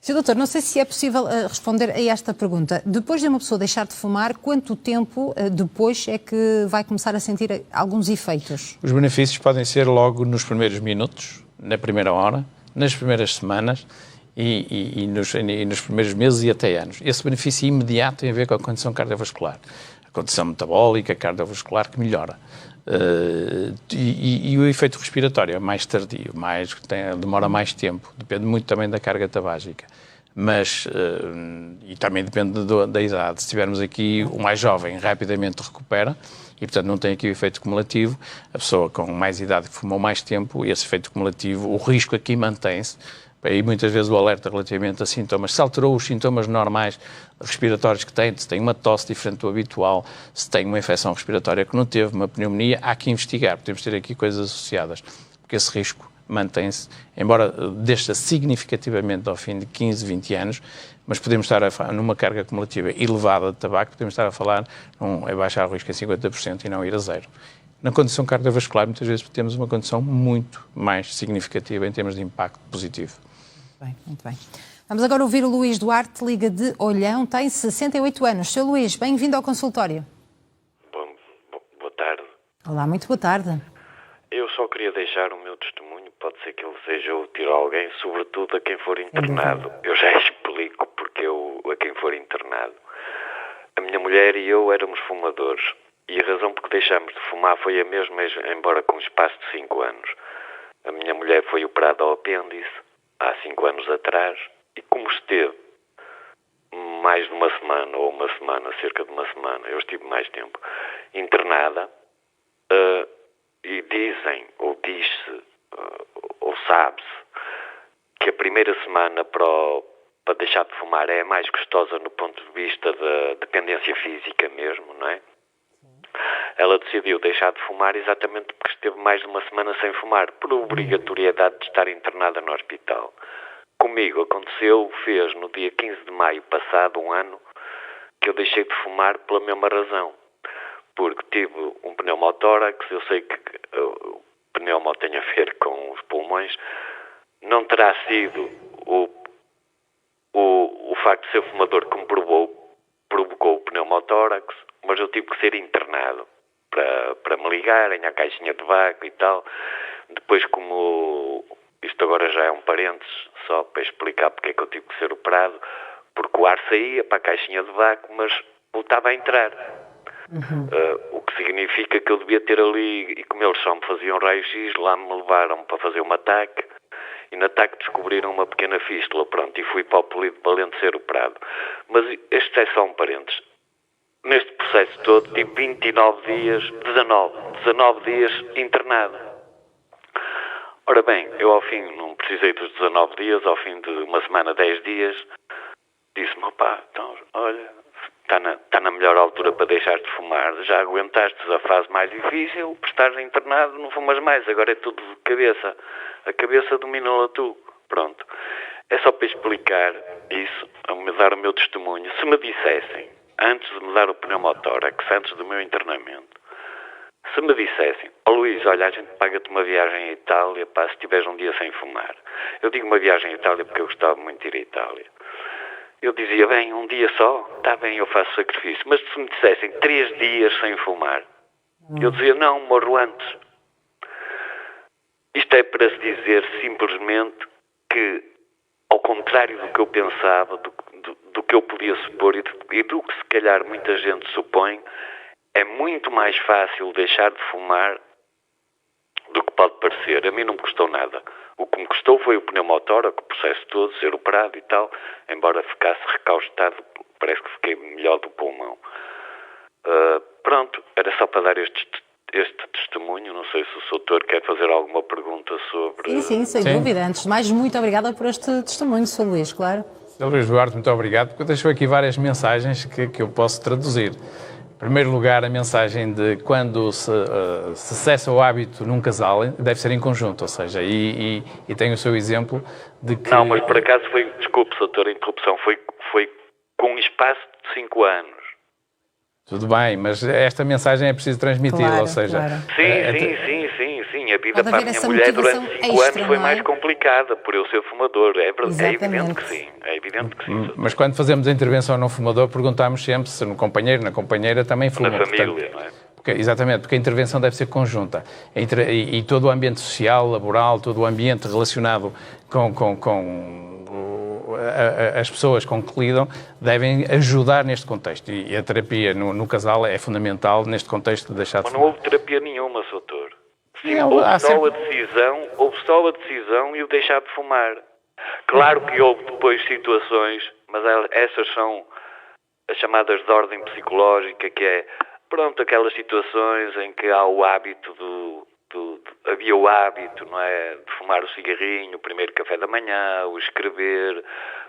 Sr. Doutor, não sei se é possível responder a esta pergunta. Depois de uma pessoa deixar de fumar, quanto tempo depois é que vai começar a sentir alguns efeitos? Os benefícios podem ser logo nos primeiros minutos, na primeira hora, nas primeiras semanas, e nos primeiros meses e até anos. Esse benefício imediato tem a ver com a condição cardiovascular. A condição metabólica, cardiovascular, que melhora. E o efeito respiratório é mais tardio, demora mais tempo, depende muito também da carga tabágica. Mas, e também depende da idade. Se tivermos aqui o mais jovem, rapidamente recupera e, portanto, não tem aqui o efeito cumulativo. A pessoa com mais idade que fumou mais tempo, esse efeito cumulativo, o risco aqui mantém-se. Aí muitas vezes o alerta relativamente a sintomas. Se alterou os sintomas normais respiratórios que tem, se tem uma tosse diferente do habitual, se tem uma infecção respiratória que não teve, uma pneumonia, há que investigar. Podemos ter aqui coisas associadas, porque esse risco mantém-se, embora deixe significativamente ao fim de 15, 20 anos, mas podemos estar numa carga cumulativa elevada de tabaco, podemos estar a falar em baixar o risco em 50% e não ir a zero. Na condição cardiovascular, muitas vezes temos uma condição muito mais significativa em termos de impacto positivo. Muito bem. Vamos agora ouvir o Luís Duarte, liga de Olhão, tem 68 anos. Sr. Luís, bem-vindo ao consultório. Boa tarde. Olá, muito boa tarde. Eu só queria deixar o meu testemunho, pode ser que ele seja útil a alguém, sobretudo a quem for internado. Eu já explico porque a quem for internado. A minha mulher e eu éramos fumadores e a razão por que deixámos de fumar foi a mesma, embora com um espaço de 5 anos. A minha mulher foi operada ao apêndice há 5 anos atrás e como esteve mais de uma semana, ou uma semana, cerca de uma semana, eu estive mais tempo, internada, e dizem, ou diz-se, ou sabe-se, que a primeira semana para deixar de fumar é a mais gostosa no ponto de vista da dependência física mesmo, não é? Ela decidiu deixar de fumar exatamente porque esteve mais de uma semana sem fumar, por obrigatoriedade de estar internada no hospital. Comigo aconteceu, fez no dia 15 de maio passado, um ano, que eu deixei de fumar pela mesma razão. Porque tive um pneumotórax, eu sei que o pneumo tem a ver com os pulmões, não terá sido o facto de ser fumador que me provocou o pneumotórax, mas eu tive que ser internado para me ligarem à caixinha de vácuo e tal. Depois, como isto agora já é um parênteses, só para explicar porque é que eu tive que ser operado, porque o ar saía para a caixinha de vácuo, mas voltava a entrar. O que significa que eu devia ter ali, e como eles só me faziam raio-x, lá me levaram para fazer um ataque, e no ataque descobriram uma pequena fístula, pronto, e fui para o Polivalente ser operado. Mas este é só um parênteses. Neste processo todo tive 19 dias internado. Ora bem, eu ao fim não precisei dos 19 dias, ao fim de uma semana, 10 dias, disse-me, opá, então, olha, está na melhor altura para deixar de fumar, já aguentaste a fase mais difícil, por estares internado não fumas mais, agora é tudo de cabeça, a cabeça dominou-a tu, pronto. É só para explicar isso, a me dar o meu testemunho. Se me dissessem, antes de me dar o pneumotórax, antes do meu internamento, se me dissessem, Luís, olha, a gente paga-te uma viagem à Itália, pá, se tiveres um dia sem fumar. Eu digo uma viagem à Itália porque eu gostava muito de ir à Itália. Eu dizia, bem, um dia só, está bem, eu faço sacrifício. Mas se me dissessem 3 dias sem fumar, eu dizia, não, morro antes. Isto é para se dizer simplesmente que, ao contrário do que eu pensava, do que eu podia supor e do que se calhar muita gente supõe, é muito mais fácil deixar de fumar do que pode parecer. A mim não me custou nada. O que me custou foi o pneumotórax, o processo todo, ser operado e tal, embora ficasse recaustado, parece que fiquei melhor do pulmão. Pronto, era só para dar este testemunho. Não sei se o doutor quer fazer alguma pergunta sobre... Sim, sem dúvida. Antes de mais, muito obrigada por este testemunho, Sr. Luís, claro. Sr. Luís Duarte, muito obrigado, porque deixou aqui várias mensagens que eu posso traduzir. Em primeiro lugar, a mensagem de quando se cessa o hábito num casal, deve ser em conjunto, ou seja, e tem o seu exemplo de que... Não, mas por acaso foi, desculpe, doutor, a interrupção, foi com um espaço de 5 anos. Tudo bem, mas esta mensagem é preciso transmitir, ou seja... Claro. Sim, a vida para a minha mulher durante 5 anos foi mais complicada, por eu ser fumador, é evidente que sim, Mas quando fazemos a intervenção no fumador, perguntamos sempre se no companheiro, na companheira também fuma. Na família, não é? Exatamente, porque a intervenção deve ser conjunta. E todo o ambiente social, laboral, todo o ambiente relacionado com as pessoas com que lidam devem ajudar neste contexto. E a terapia no casal é fundamental neste contexto de deixar de fumar. Mas não houve terapia nenhuma, doutor. Sim, houve só a decisão e o deixar de fumar. Claro que houve depois situações, mas essas são as chamadas de ordem psicológica, que é, pronto, aquelas situações em que há o hábito havia o hábito, não é, de fumar o cigarrinho, o primeiro café da manhã, o escrever,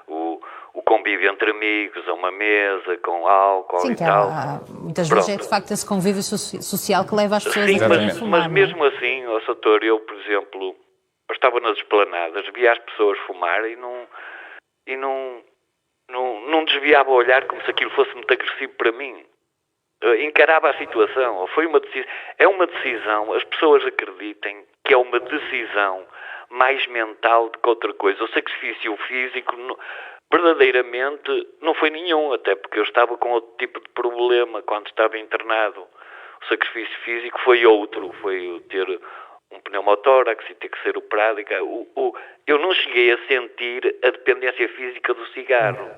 o convívio entre amigos, a uma mesa, com álcool. Sim, e tal. Muitas vezes é de facto esse convívio social que leva as pessoas a quererem fumar. Mas mesmo assim, doutor, eu, por exemplo, eu estava nas esplanadas, via as pessoas fumar e não desviava o olhar como se aquilo fosse muito agressivo para mim. Encarava a situação. É uma decisão, as pessoas acreditem que é uma decisão mais mental do que outra coisa. O sacrifício físico verdadeiramente não foi nenhum, até porque eu estava com outro tipo de problema quando estava internado. O sacrifício físico foi outro, foi ter um pneumotórax e ter que ser operado. Eu não cheguei a sentir a dependência física do cigarro.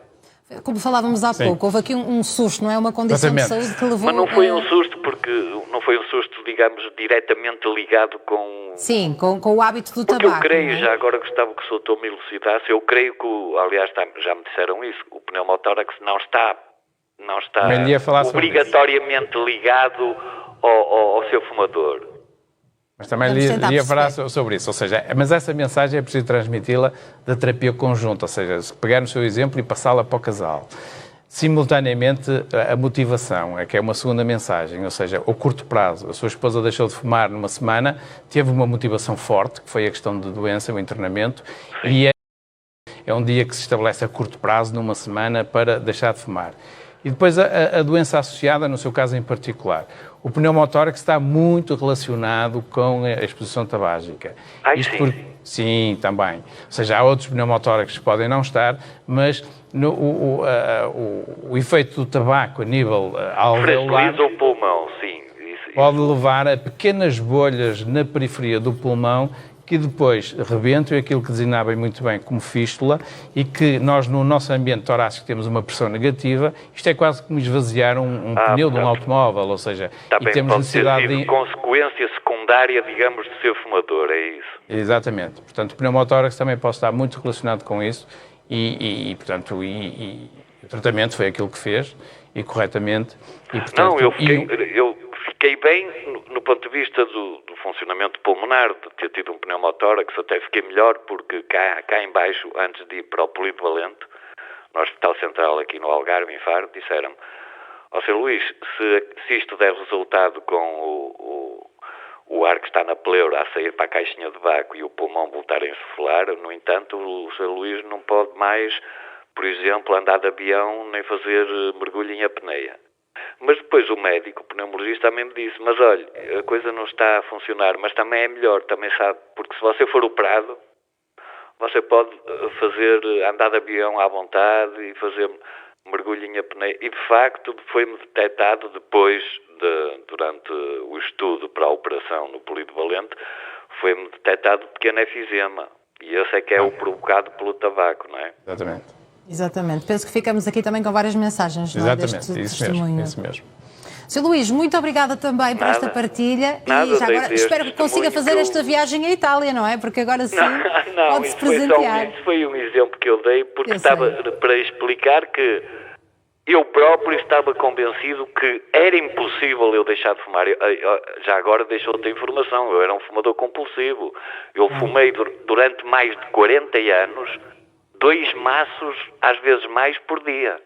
Como falávamos há pouco, houve aqui um susto, não é? Uma condição de saúde que levou... Mas não foi um susto, porque não foi um susto, digamos, diretamente ligado com... Sim, com o hábito do tabaco. Porque eu creio, já agora gostava que o doutor me elucidasse, eu creio que, aliás, já me disseram isso, o pneumotórax não está obrigatoriamente ligado ao seu fumador. Mas também ia falar sobre isso, ou seja, mas essa mensagem é preciso transmiti-la da terapia conjunta, ou seja, pegar no seu exemplo e passá-la para o casal. Simultaneamente, a motivação, que é uma segunda mensagem, ou seja, o curto prazo. A sua esposa deixou de fumar numa semana, teve uma motivação forte, que foi a questão de doença, o internamento, e é um dia que se estabelece a curto prazo, numa semana, para deixar de fumar. E depois a doença associada, no seu caso em particular. O pneumotórax está muito relacionado com a exposição tabágica. Sim, também. Ou seja, há outros pneumotórax que podem não estar, mas o efeito do tabaco a nível alveolar... Fragiliza o pulmão, sim. Pode levar a pequenas bolhas na periferia do pulmão que depois rebentam aquilo que designava muito bem como fístula e que nós, no nosso ambiente torácico, temos uma pressão negativa. Isto é quase como esvaziar um pneu de um automóvel, ou seja, e temos necessidade de... consequência secundária, digamos, de ser fumador, é isso? Exatamente. Portanto, o pneumotórax também pode estar muito relacionado com isso portanto, o tratamento foi aquilo que fez, e corretamente. E, portanto, não, eu fiquei bem no ponto de vista do funcionamento pulmonar, de ter tido um pneumotórax, até fiquei melhor porque cá em baixo, antes de ir para o polivalente, no Hospital Central aqui no Algarve, em Faro, disseram-me: ó Sr. Luís, se isto der resultado com o ar que está na pleura a sair para a caixinha de vácuo e o pulmão voltar a insuflar, no entanto, o Sr. Luís não pode mais, por exemplo, andar de avião nem fazer mergulho em apneia. Mas depois o médico, o pneumologista, também me disse: mas olha, a coisa não está a funcionar, mas também é melhor, também sabe, porque se você for operado, você pode andar de avião à vontade e fazer mergulho em apneia. E de facto foi-me detectado depois, durante o estudo para a operação no polivalente, foi-me detectado pequeno efizema. E esse é que é o provocado pelo tabaco, não é? Exatamente. Penso que ficamos aqui também com várias mensagens. Exatamente, não é? isso mesmo. Sr. Luís, muito obrigada também por esta partilha. E já agora espero que consiga fazer esta viagem à Itália, não é? Porque agora sim pode-se presentear. Isso foi um exemplo que eu dei, porque estava para explicar que eu próprio estava convencido que era impossível eu deixar de fumar. Já agora deixo outra informação: eu era um fumador compulsivo. Eu fumei durante mais de 40 anos 2 maços, às vezes mais, por dia.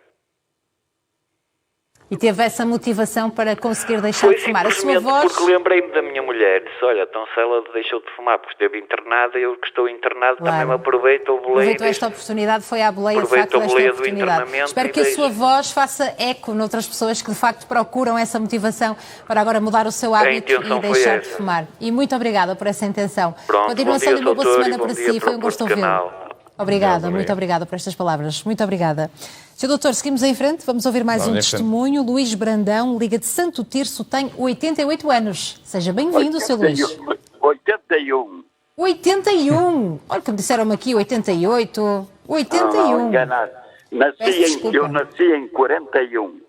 E teve essa motivação para conseguir deixar de fumar. A sua voz... Porque lembrei-me da minha mulher. Disse: olha, então se ela deixou de fumar porque esteve internada, eu que estou internado também me aproveito a boleia. Aproveitou esta oportunidade, foi à boleia de facto desta oportunidade. Espero que a sua voz faça eco noutras pessoas que de facto procuram essa motivação para agora mudar o seu hábito e deixar de fumar. E muito obrigada por essa intenção. Continuação de uma boa semana para si. Foi um gosto ouvi-lo. Obrigada, muito obrigada por estas palavras. Muito obrigada. Sr. Doutor, seguimos em frente. Vamos ouvir mais um testemunho. Luís Brandão, Liga de Santo Tirso, tem 88 anos. Seja bem-vindo, Sr. Luís. 81. 81! Olha, como disseram-me aqui, 88. 81. Enganado. Eu nasci em 41.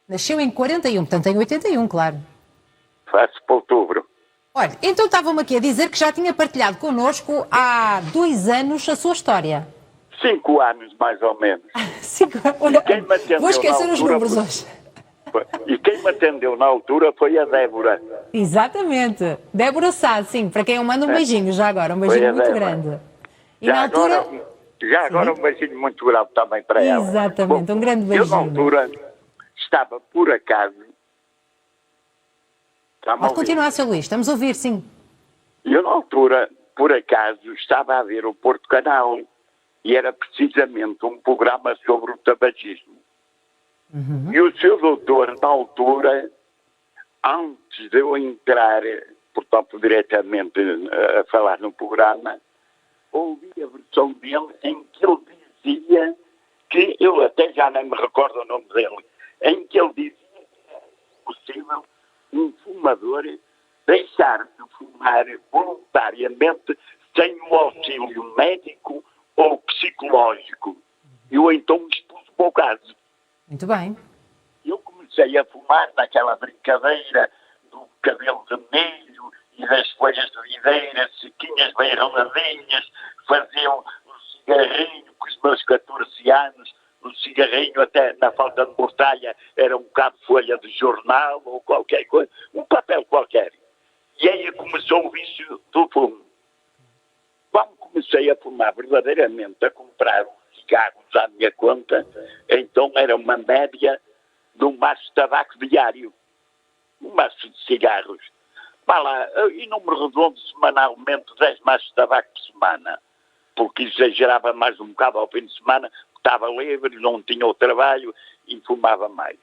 Nasceu em 41, portanto em 81, claro. Faço para outubro. Olha, então estavam-me aqui a dizer que já tinha partilhado connosco há 2 anos a sua história. 5 anos, mais ou menos. 5 anos. Vou esquecer os números hoje. E quem me atendeu na altura foi a Débora. Exatamente. Débora Sá, sim, para quem eu mando um beijinho já agora, um beijinho muito grande. E já na altura... agora um beijinho muito grande também para ela. Exatamente, bom, um grande beijinho. Eu na altura estava por acaso... Pode continuar, Sr. Luís, estamos a ouvir, sim. Eu na altura, por acaso, estava a ver o Porto Canal e era precisamente um programa sobre o tabagismo. Uhum. E o seu doutor, na altura, antes de eu entrar, portanto, diretamente a falar no programa, ouvi a versão dele em que ele dizia que, eu até já nem me recordo o nome dele, em que ele dizia que era possível um fumador deixar de fumar voluntariamente sem o auxílio médico ou psicológico. Eu então expus para o caso. Muito bem. Eu comecei a fumar naquela brincadeira do cabelo vermelho e das folhas de videira, sequinhas bem roladinhas, fazia um cigarrinho com os meus 14 anos, um cigarrinho até na falta de mortalha era um bocado de folha de jornal ou qualquer coisa, um papel qualquer. E aí começou o vício do fumo. Quando comecei a fumar verdadeiramente, a comprar cigarros à minha conta, então era uma média de um maço de tabaco diário. Um maço de cigarros. Vá lá, e número redondo, semanalmente, 10 maços de tabaco por semana. Porque exagerava mais um bocado ao fim de semana, estava livre, não tinha o trabalho e fumava mais.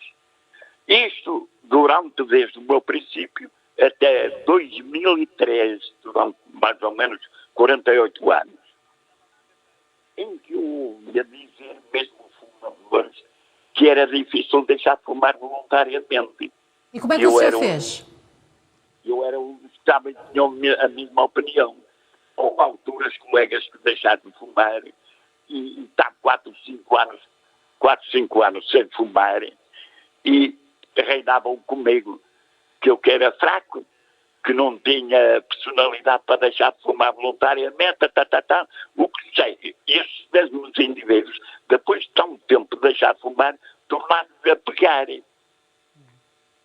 Isto durante, desde o meu princípio, até 2003, durante mais ou menos 48 anos, em que eu ouvia dizer, mesmo fumadores, que era difícil deixar de fumar voluntariamente. E como é que o senhor fez? Eu era um que também tinham a mesma opinião. Houve alturas, colegas que deixaram de fumar e está 4, 5 anos sem fumar e reinavam comigo que eu que era fraco, que não tinha personalidade para deixar de fumar voluntariamente, o que seja. Esses mesmos indivíduos, depois de tanto tempo de deixar de fumar, tornaram-se a pegar.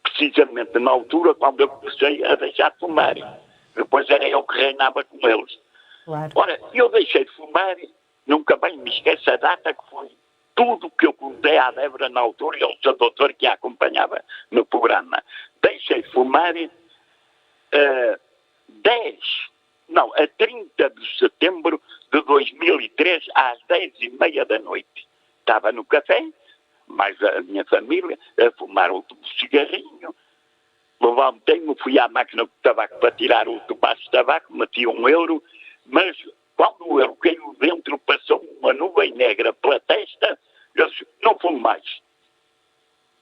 Precisamente na altura, quando eu comecei a deixar de fumar. Depois era eu que reinava com eles. Claro. Ora, eu deixei de fumar, nunca bem me esqueço a data que foi. Tudo o que eu contei à Débora na altura, e ao seu doutor que a acompanhava no programa. Deixei de fumar a 30 de setembro de 2003, às 10h30 da noite. Estava no café, mais a minha família, a fumar outro cigarrinho. Levantei-me, fui à máquina de tabaco para tirar o maço de tabaco, meti €1, mas quando o euro caiu dentro, passou uma nuvem negra pela testa, eu disse, não fumo mais.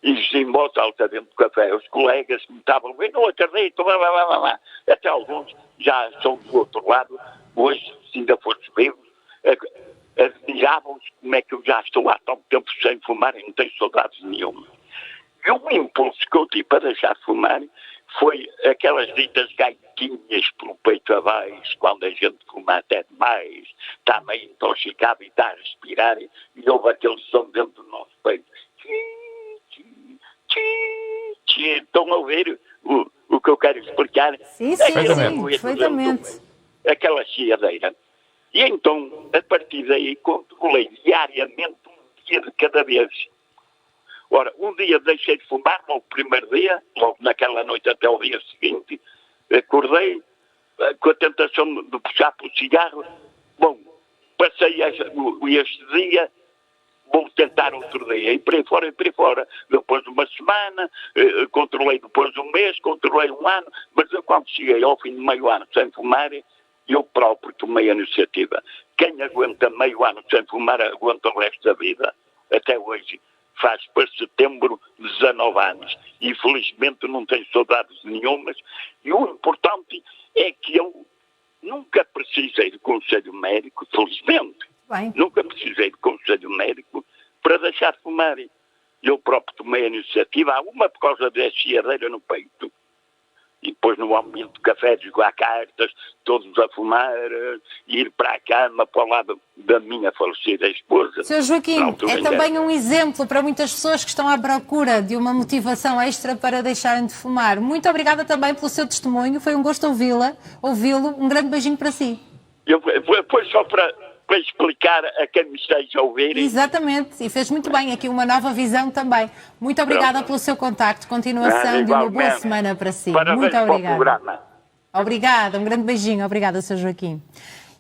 E disse em voz alta dentro do café, os colegas que me estavam a ver, não acredito, até alguns já são do outro lado, hoje, se ainda fosse vivos, admiravam-se como é que eu já estou há tanto tempo sem fumar e não tenho saudades nenhuma. E o impulso que eu tive para deixar de fumar foi aquelas ditas gaitinhas pelo peito abaixo, quando a gente fuma até demais, está meio intoxicado e está a respirar, e houve aquele som dentro do nosso peito. Estão a ouvir o que eu quero explicar? Sim, perfeitamente. Aquela chiadeira. E então, a partir daí, controlei diariamente um dia de cada vez. Ora, um dia deixei de fumar, logo o primeiro dia, logo naquela noite até o dia seguinte, acordei com a tentação de puxar pelo cigarro. Bom, passei este dia, vou tentar outro dia, e por aí fora, Depois de uma semana, controlei depois de um mês, controlei um ano, mas eu, quando cheguei ao fim de meio ano sem fumar, eu próprio tomei a iniciativa. Quem aguenta meio ano sem fumar, aguenta o resto da vida, até hoje. Faz para setembro 19 anos. E felizmente não tenho saudades nenhumas. E o importante é que eu nunca precisei de conselho médico, felizmente. Bem. Nunca precisei de fumar. Eu próprio tomei a iniciativa, há uma por causa da chiadeira no peito. E depois no ambiente de café, de jogar cartas, todos a fumar, ir para a cama, para o lado da minha falecida esposa. Sr. Joaquim, é também um exemplo para muitas pessoas que estão à procura de uma motivação extra para deixarem de fumar. Muito obrigada também pelo seu testemunho, foi um gosto ouvi-lo. Um grande beijinho para si. Foi só para explicar a quem me esteja a ouvir. Exatamente, e fez muito bem aqui uma nova visão também. Muito obrigada pelo seu contacto, continuação de uma boa semana para si. Parabéns, muito obrigada. programa. Obrigada, um grande beijinho. Obrigada, Sr. Joaquim.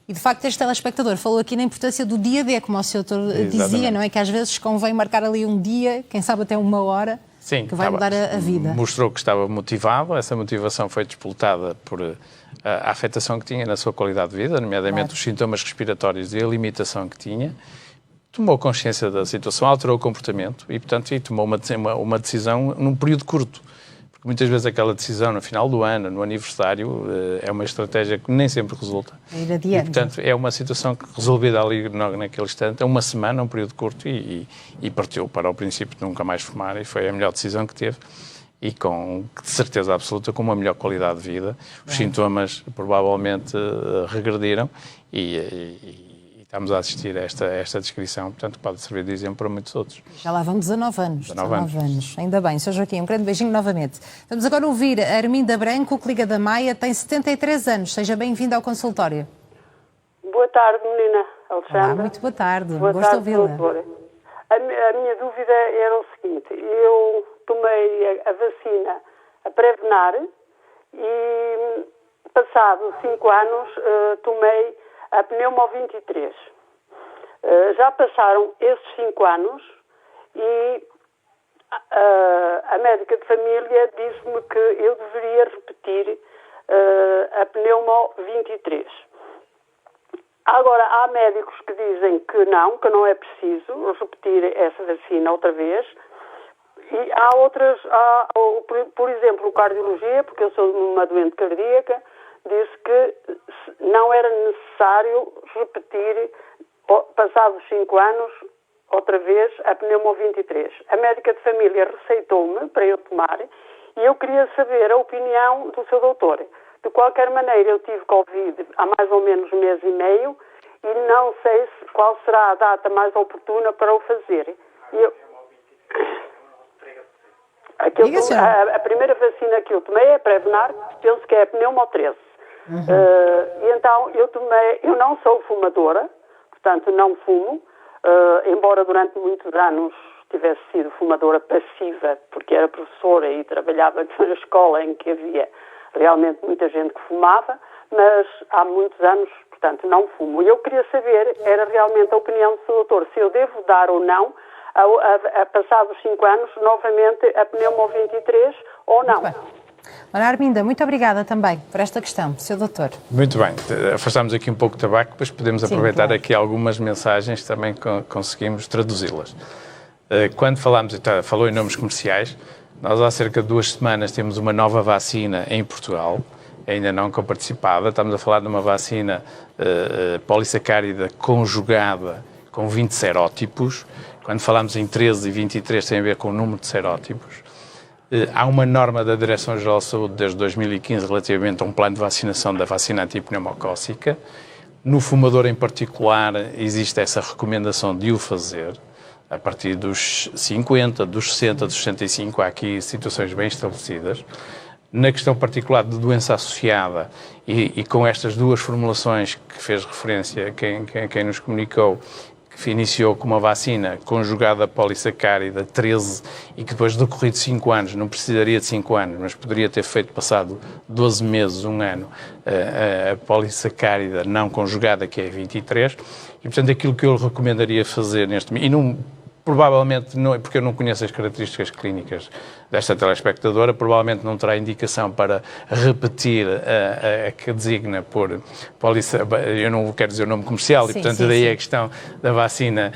E de facto este telespectador falou aqui na importância do dia D, como o Sr. Doutor dizia, não é? Que às vezes convém marcar ali um dia, quem sabe até uma hora, sim, que vai mudar a vida. Mostrou que estava motivado, essa motivação foi disputada por a afetação que tinha na sua qualidade de vida, nomeadamente os sintomas respiratórios e a limitação que tinha, tomou consciência da situação, alterou o comportamento e, portanto, tomou uma decisão num período curto. Porque muitas vezes aquela decisão no final do ano, no aniversário, é uma estratégia que nem sempre resulta. Ir adiante. E, portanto, é uma situação que resolvida ali naquele instante, é uma semana, um período curto e partiu para o princípio de nunca mais fumar e foi a melhor decisão que teve. E com de certeza absoluta, com uma melhor qualidade de vida. Os sintomas provavelmente regrediram e estamos a assistir a esta descrição, portanto pode servir de exemplo para muitos outros. Já lá vão 19 anos. 19 anos. Ainda bem, Sr. Joaquim, um grande beijinho novamente. Vamos agora ouvir a Arminda Branco, que liga da Maia, tem 73 anos. Seja bem-vinda ao consultório. Boa tarde, menina Alexandra. Olá, muito boa tarde. Boa Gosto tarde, de ouvi-la. doutora. A minha dúvida era o seguinte, eu tomei a vacina, a Prevenar, e passados 5 anos tomei a Pneumo 23. Já passaram esses 5 anos e a médica de família disse-me que eu deveria repetir a Pneumo 23. Agora, há médicos que dizem que não é preciso repetir essa vacina outra vez. E há outras, por exemplo, cardiologia, porque eu sou uma doente cardíaca, disse que não era necessário repetir, passados 5 anos, outra vez, a Pneumo 23. A médica de família receitou-me para eu tomar e eu queria saber a opinião do seu doutor. De qualquer maneira, eu tive Covid há mais ou menos 1 mês e meio e não sei qual será a data mais oportuna para o fazer. A primeira vacina que eu tomei é a Prevenar, penso que é a Pneumo 13. E então eu não sou fumadora, portanto não fumo, embora durante muitos anos tivesse sido fumadora passiva, porque era professora e trabalhava numa escola em que havia realmente muita gente que fumava, mas há muitos anos, portanto, não fumo. E eu queria saber, era realmente a opinião do seu doutor, se eu devo dar ou não, a passados 5 anos, novamente a Pneumo 23 ou não. Ora, Arminda, muito obrigada também por esta questão, Sr. Doutor. Muito bem, afastamos aqui um pouco de tabaco, depois podemos aproveitar aqui algumas mensagens, também conseguimos traduzi-las. Quando falou em nomes comerciais, nós há cerca de 2 semanas temos uma nova vacina em Portugal, ainda não coparticipada, estamos a falar de uma vacina polissacárida conjugada com 20 serótipos. Quando falamos em 13 e 23 tem a ver com o número de serótipos. Há uma norma da Direção-Geral de Saúde desde 2015 relativamente a um plano de vacinação da vacina antipneumocócica. No fumador em particular existe essa recomendação de o fazer. A partir dos 50, dos 60, dos 65, há aqui situações bem estabelecidas. Na questão particular de doença associada e com estas 2 formulações que fez referência quem nos comunicou, que iniciou com uma vacina conjugada polissacárida 13 e que depois decorrido 5 anos, não precisaria de 5 anos, mas poderia ter feito passado 12 meses, 1 ano, a polissacárida não conjugada, que é 23, e portanto aquilo que eu lhe recomendaria fazer neste momento, e não, provavelmente, não, porque eu não conheço as características clínicas desta telespectadora, provavelmente não terá indicação para repetir a que designa por eu não quero dizer o nome comercial, e portanto daí a questão da vacina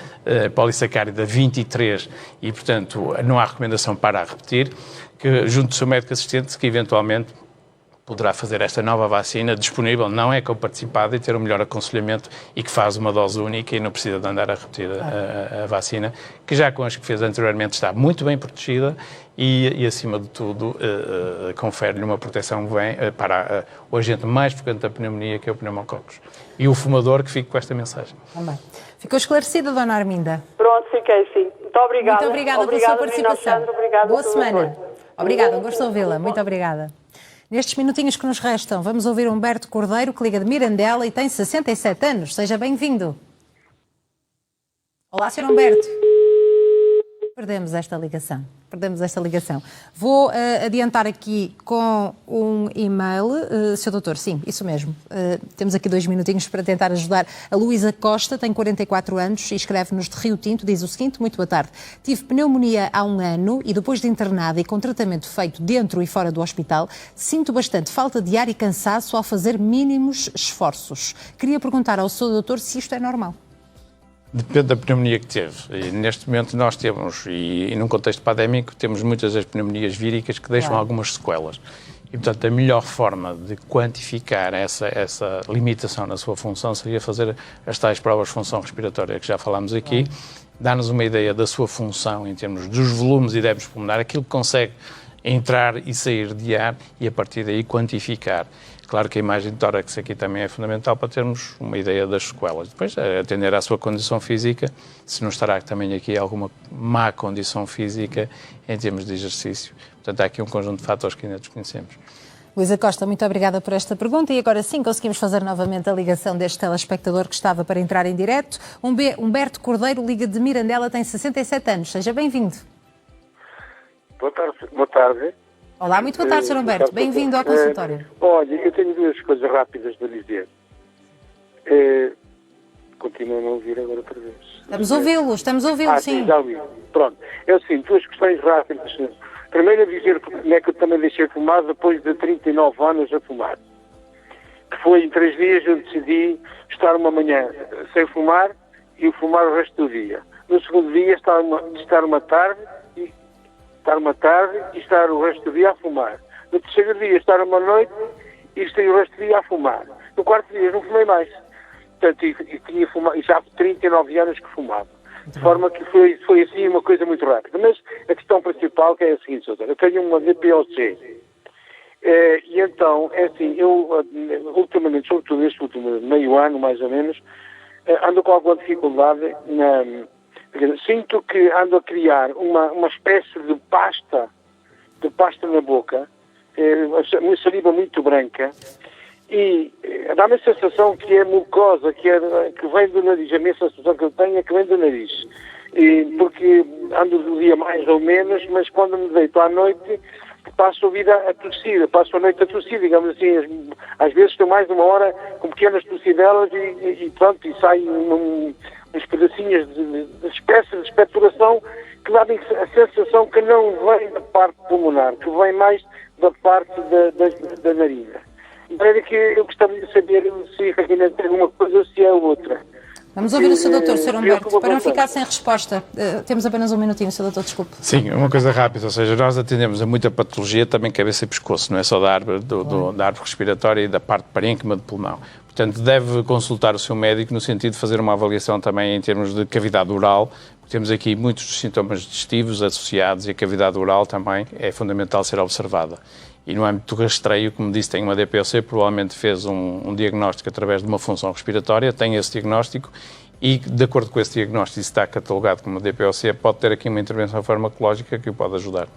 polissacárida 23 e portanto não há recomendação para a repetir, que junto do seu médico assistente, que eventualmente poderá fazer esta nova vacina disponível, não é coparticipada, e ter um melhor aconselhamento e que faz uma dose única e não precisa de andar a repetir a vacina, que já com as que fez anteriormente está muito bem protegida e acima de tudo, confere-lhe uma proteção para o agente mais frequente da pneumonia, que é o pneumococcus. E o fumador, que fique com esta mensagem. Também. Ficou esclarecida, Dona Arminda? Pronto, fiquei sim. Muito obrigada. Muito obrigada pela sua participação. Boa semana. Obrigada, gosto de ouvi-la. Muito obrigada. Nestes minutinhos que nos restam, vamos ouvir Humberto Cordeiro, que liga de Mirandela e tem 67 anos. Seja bem-vindo. Olá, Sr. Humberto. Perdemos esta ligação. Vou adiantar aqui com um e-mail. Sr. Doutor, sim, isso mesmo. Temos aqui 2 minutinhos para tentar ajudar. A Luísa Costa tem 44 anos e escreve-nos de Rio Tinto. Diz o seguinte: muito boa tarde. Tive pneumonia há 1 ano e depois de internada e com tratamento feito dentro e fora do hospital, sinto bastante falta de ar e cansaço ao fazer mínimos esforços. Queria perguntar ao Sr. Doutor se isto é normal. Depende da pneumonia que teve. E neste momento nós temos, e num contexto pandémico, temos muitas das pneumonias víricas que deixam algumas sequelas. E, portanto, a melhor forma de quantificar essa limitação na sua função seria fazer as tais provas de função respiratória que já falámos aqui, dar-nos uma ideia da sua função em termos dos volumes e débitos pulmonares, aquilo que consegue entrar e sair de ar, e a partir daí quantificar. Claro que a imagem de tórax aqui também é fundamental para termos uma ideia das sequelas. Depois, atender à sua condição física, se não estará também aqui alguma má condição física em termos de exercício. Portanto, há aqui um conjunto de fatores que ainda desconhecemos. Luísa Costa, muito obrigada por esta pergunta e agora sim conseguimos fazer novamente a ligação deste telespectador que estava para entrar em direto. Humberto Cordeiro, liga de Mirandela, tem 67 anos. Seja bem-vindo. Boa tarde. Olá, muito boa tarde, Sr. Humberto. Bem-vindo ao consultório. Olha, eu tenho 2 coisas rápidas para dizer. Continuo a não ouvir agora outra vez. Estamos a ouvi-lo, sim. Já ouvi. Pronto. É assim, 2 questões rápidas. Primeiro, a dizer como é que eu também deixei de fumar depois de 39 anos a fumar. Que foi em 3 dias eu decidi estar uma manhã sem fumar e fumar o resto do dia. No segundo dia, estar uma tarde e estar o resto do dia a fumar. No terceiro dia, estar uma noite e estar o resto do dia a fumar. No quarto dia, não fumei mais. Portanto, e tinha fumado, e já há 39 anos que fumava. De forma que foi assim uma coisa muito rápida. Mas a questão principal que é a seguinte, doutor. Eu tenho uma DPLC. E então, é assim, eu ultimamente, sobretudo este último meio ano, mais ou menos, ando com alguma dificuldade sinto que ando a criar uma espécie de pasta na boca, uma saliva muito branca, e dá-me a sensação que é mucosa, que vem do nariz. A minha sensação que eu tenho é que vem do nariz. Porque ando do dia mais ou menos, mas quando me deito à noite, passo a vida a tossir, passo a noite a tossir, digamos assim. Às vezes estou mais de 1 hora com pequenas tossidelas e pronto, e sai uns pedacinhos de espécie de expectoração que dá a sensação que não vem da parte pulmonar, que vem mais da parte da narina. Era que eu gostaria de saber se efetivamente é uma coisa ou se é outra. Vamos ouvir o Sr. Doutor, Sr. Humberto, para não ficar sem resposta. Temos apenas 1 minutinho, Sr. Doutor, desculpe. Sim, uma coisa rápida, ou seja, nós atendemos a muita patologia, também cabeça e pescoço, não é só da árvore respiratória e da parte parênquima de pulmão. Portanto, deve consultar o seu médico no sentido de fazer uma avaliação também em termos de cavidade oral, porque temos aqui muitos sintomas digestivos associados e a cavidade oral também é fundamental ser observada. E no âmbito do rastreio, como disse, tem uma DPLC, provavelmente fez um diagnóstico através de uma função respiratória, tem esse diagnóstico e, de acordo com esse diagnóstico, se está catalogado como uma DPLC, pode ter aqui uma intervenção farmacológica que o pode ajudar.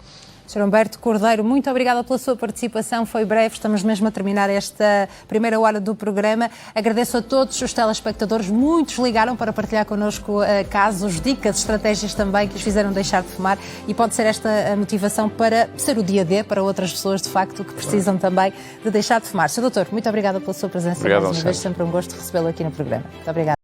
Sr. Humberto Cordeiro, muito obrigada pela sua participação, foi breve, estamos mesmo a terminar esta primeira hora do programa. Agradeço a todos os telespectadores, muitos ligaram para partilhar connosco casos, dicas, estratégias também que os fizeram deixar de fumar e pode ser esta a motivação para ser o dia D para outras pessoas, de facto, que precisam também de deixar de fumar. Sr. Doutor, muito obrigada pela sua presença mais uma vez, sempre um gosto recebê-lo aqui no programa. Muito obrigada.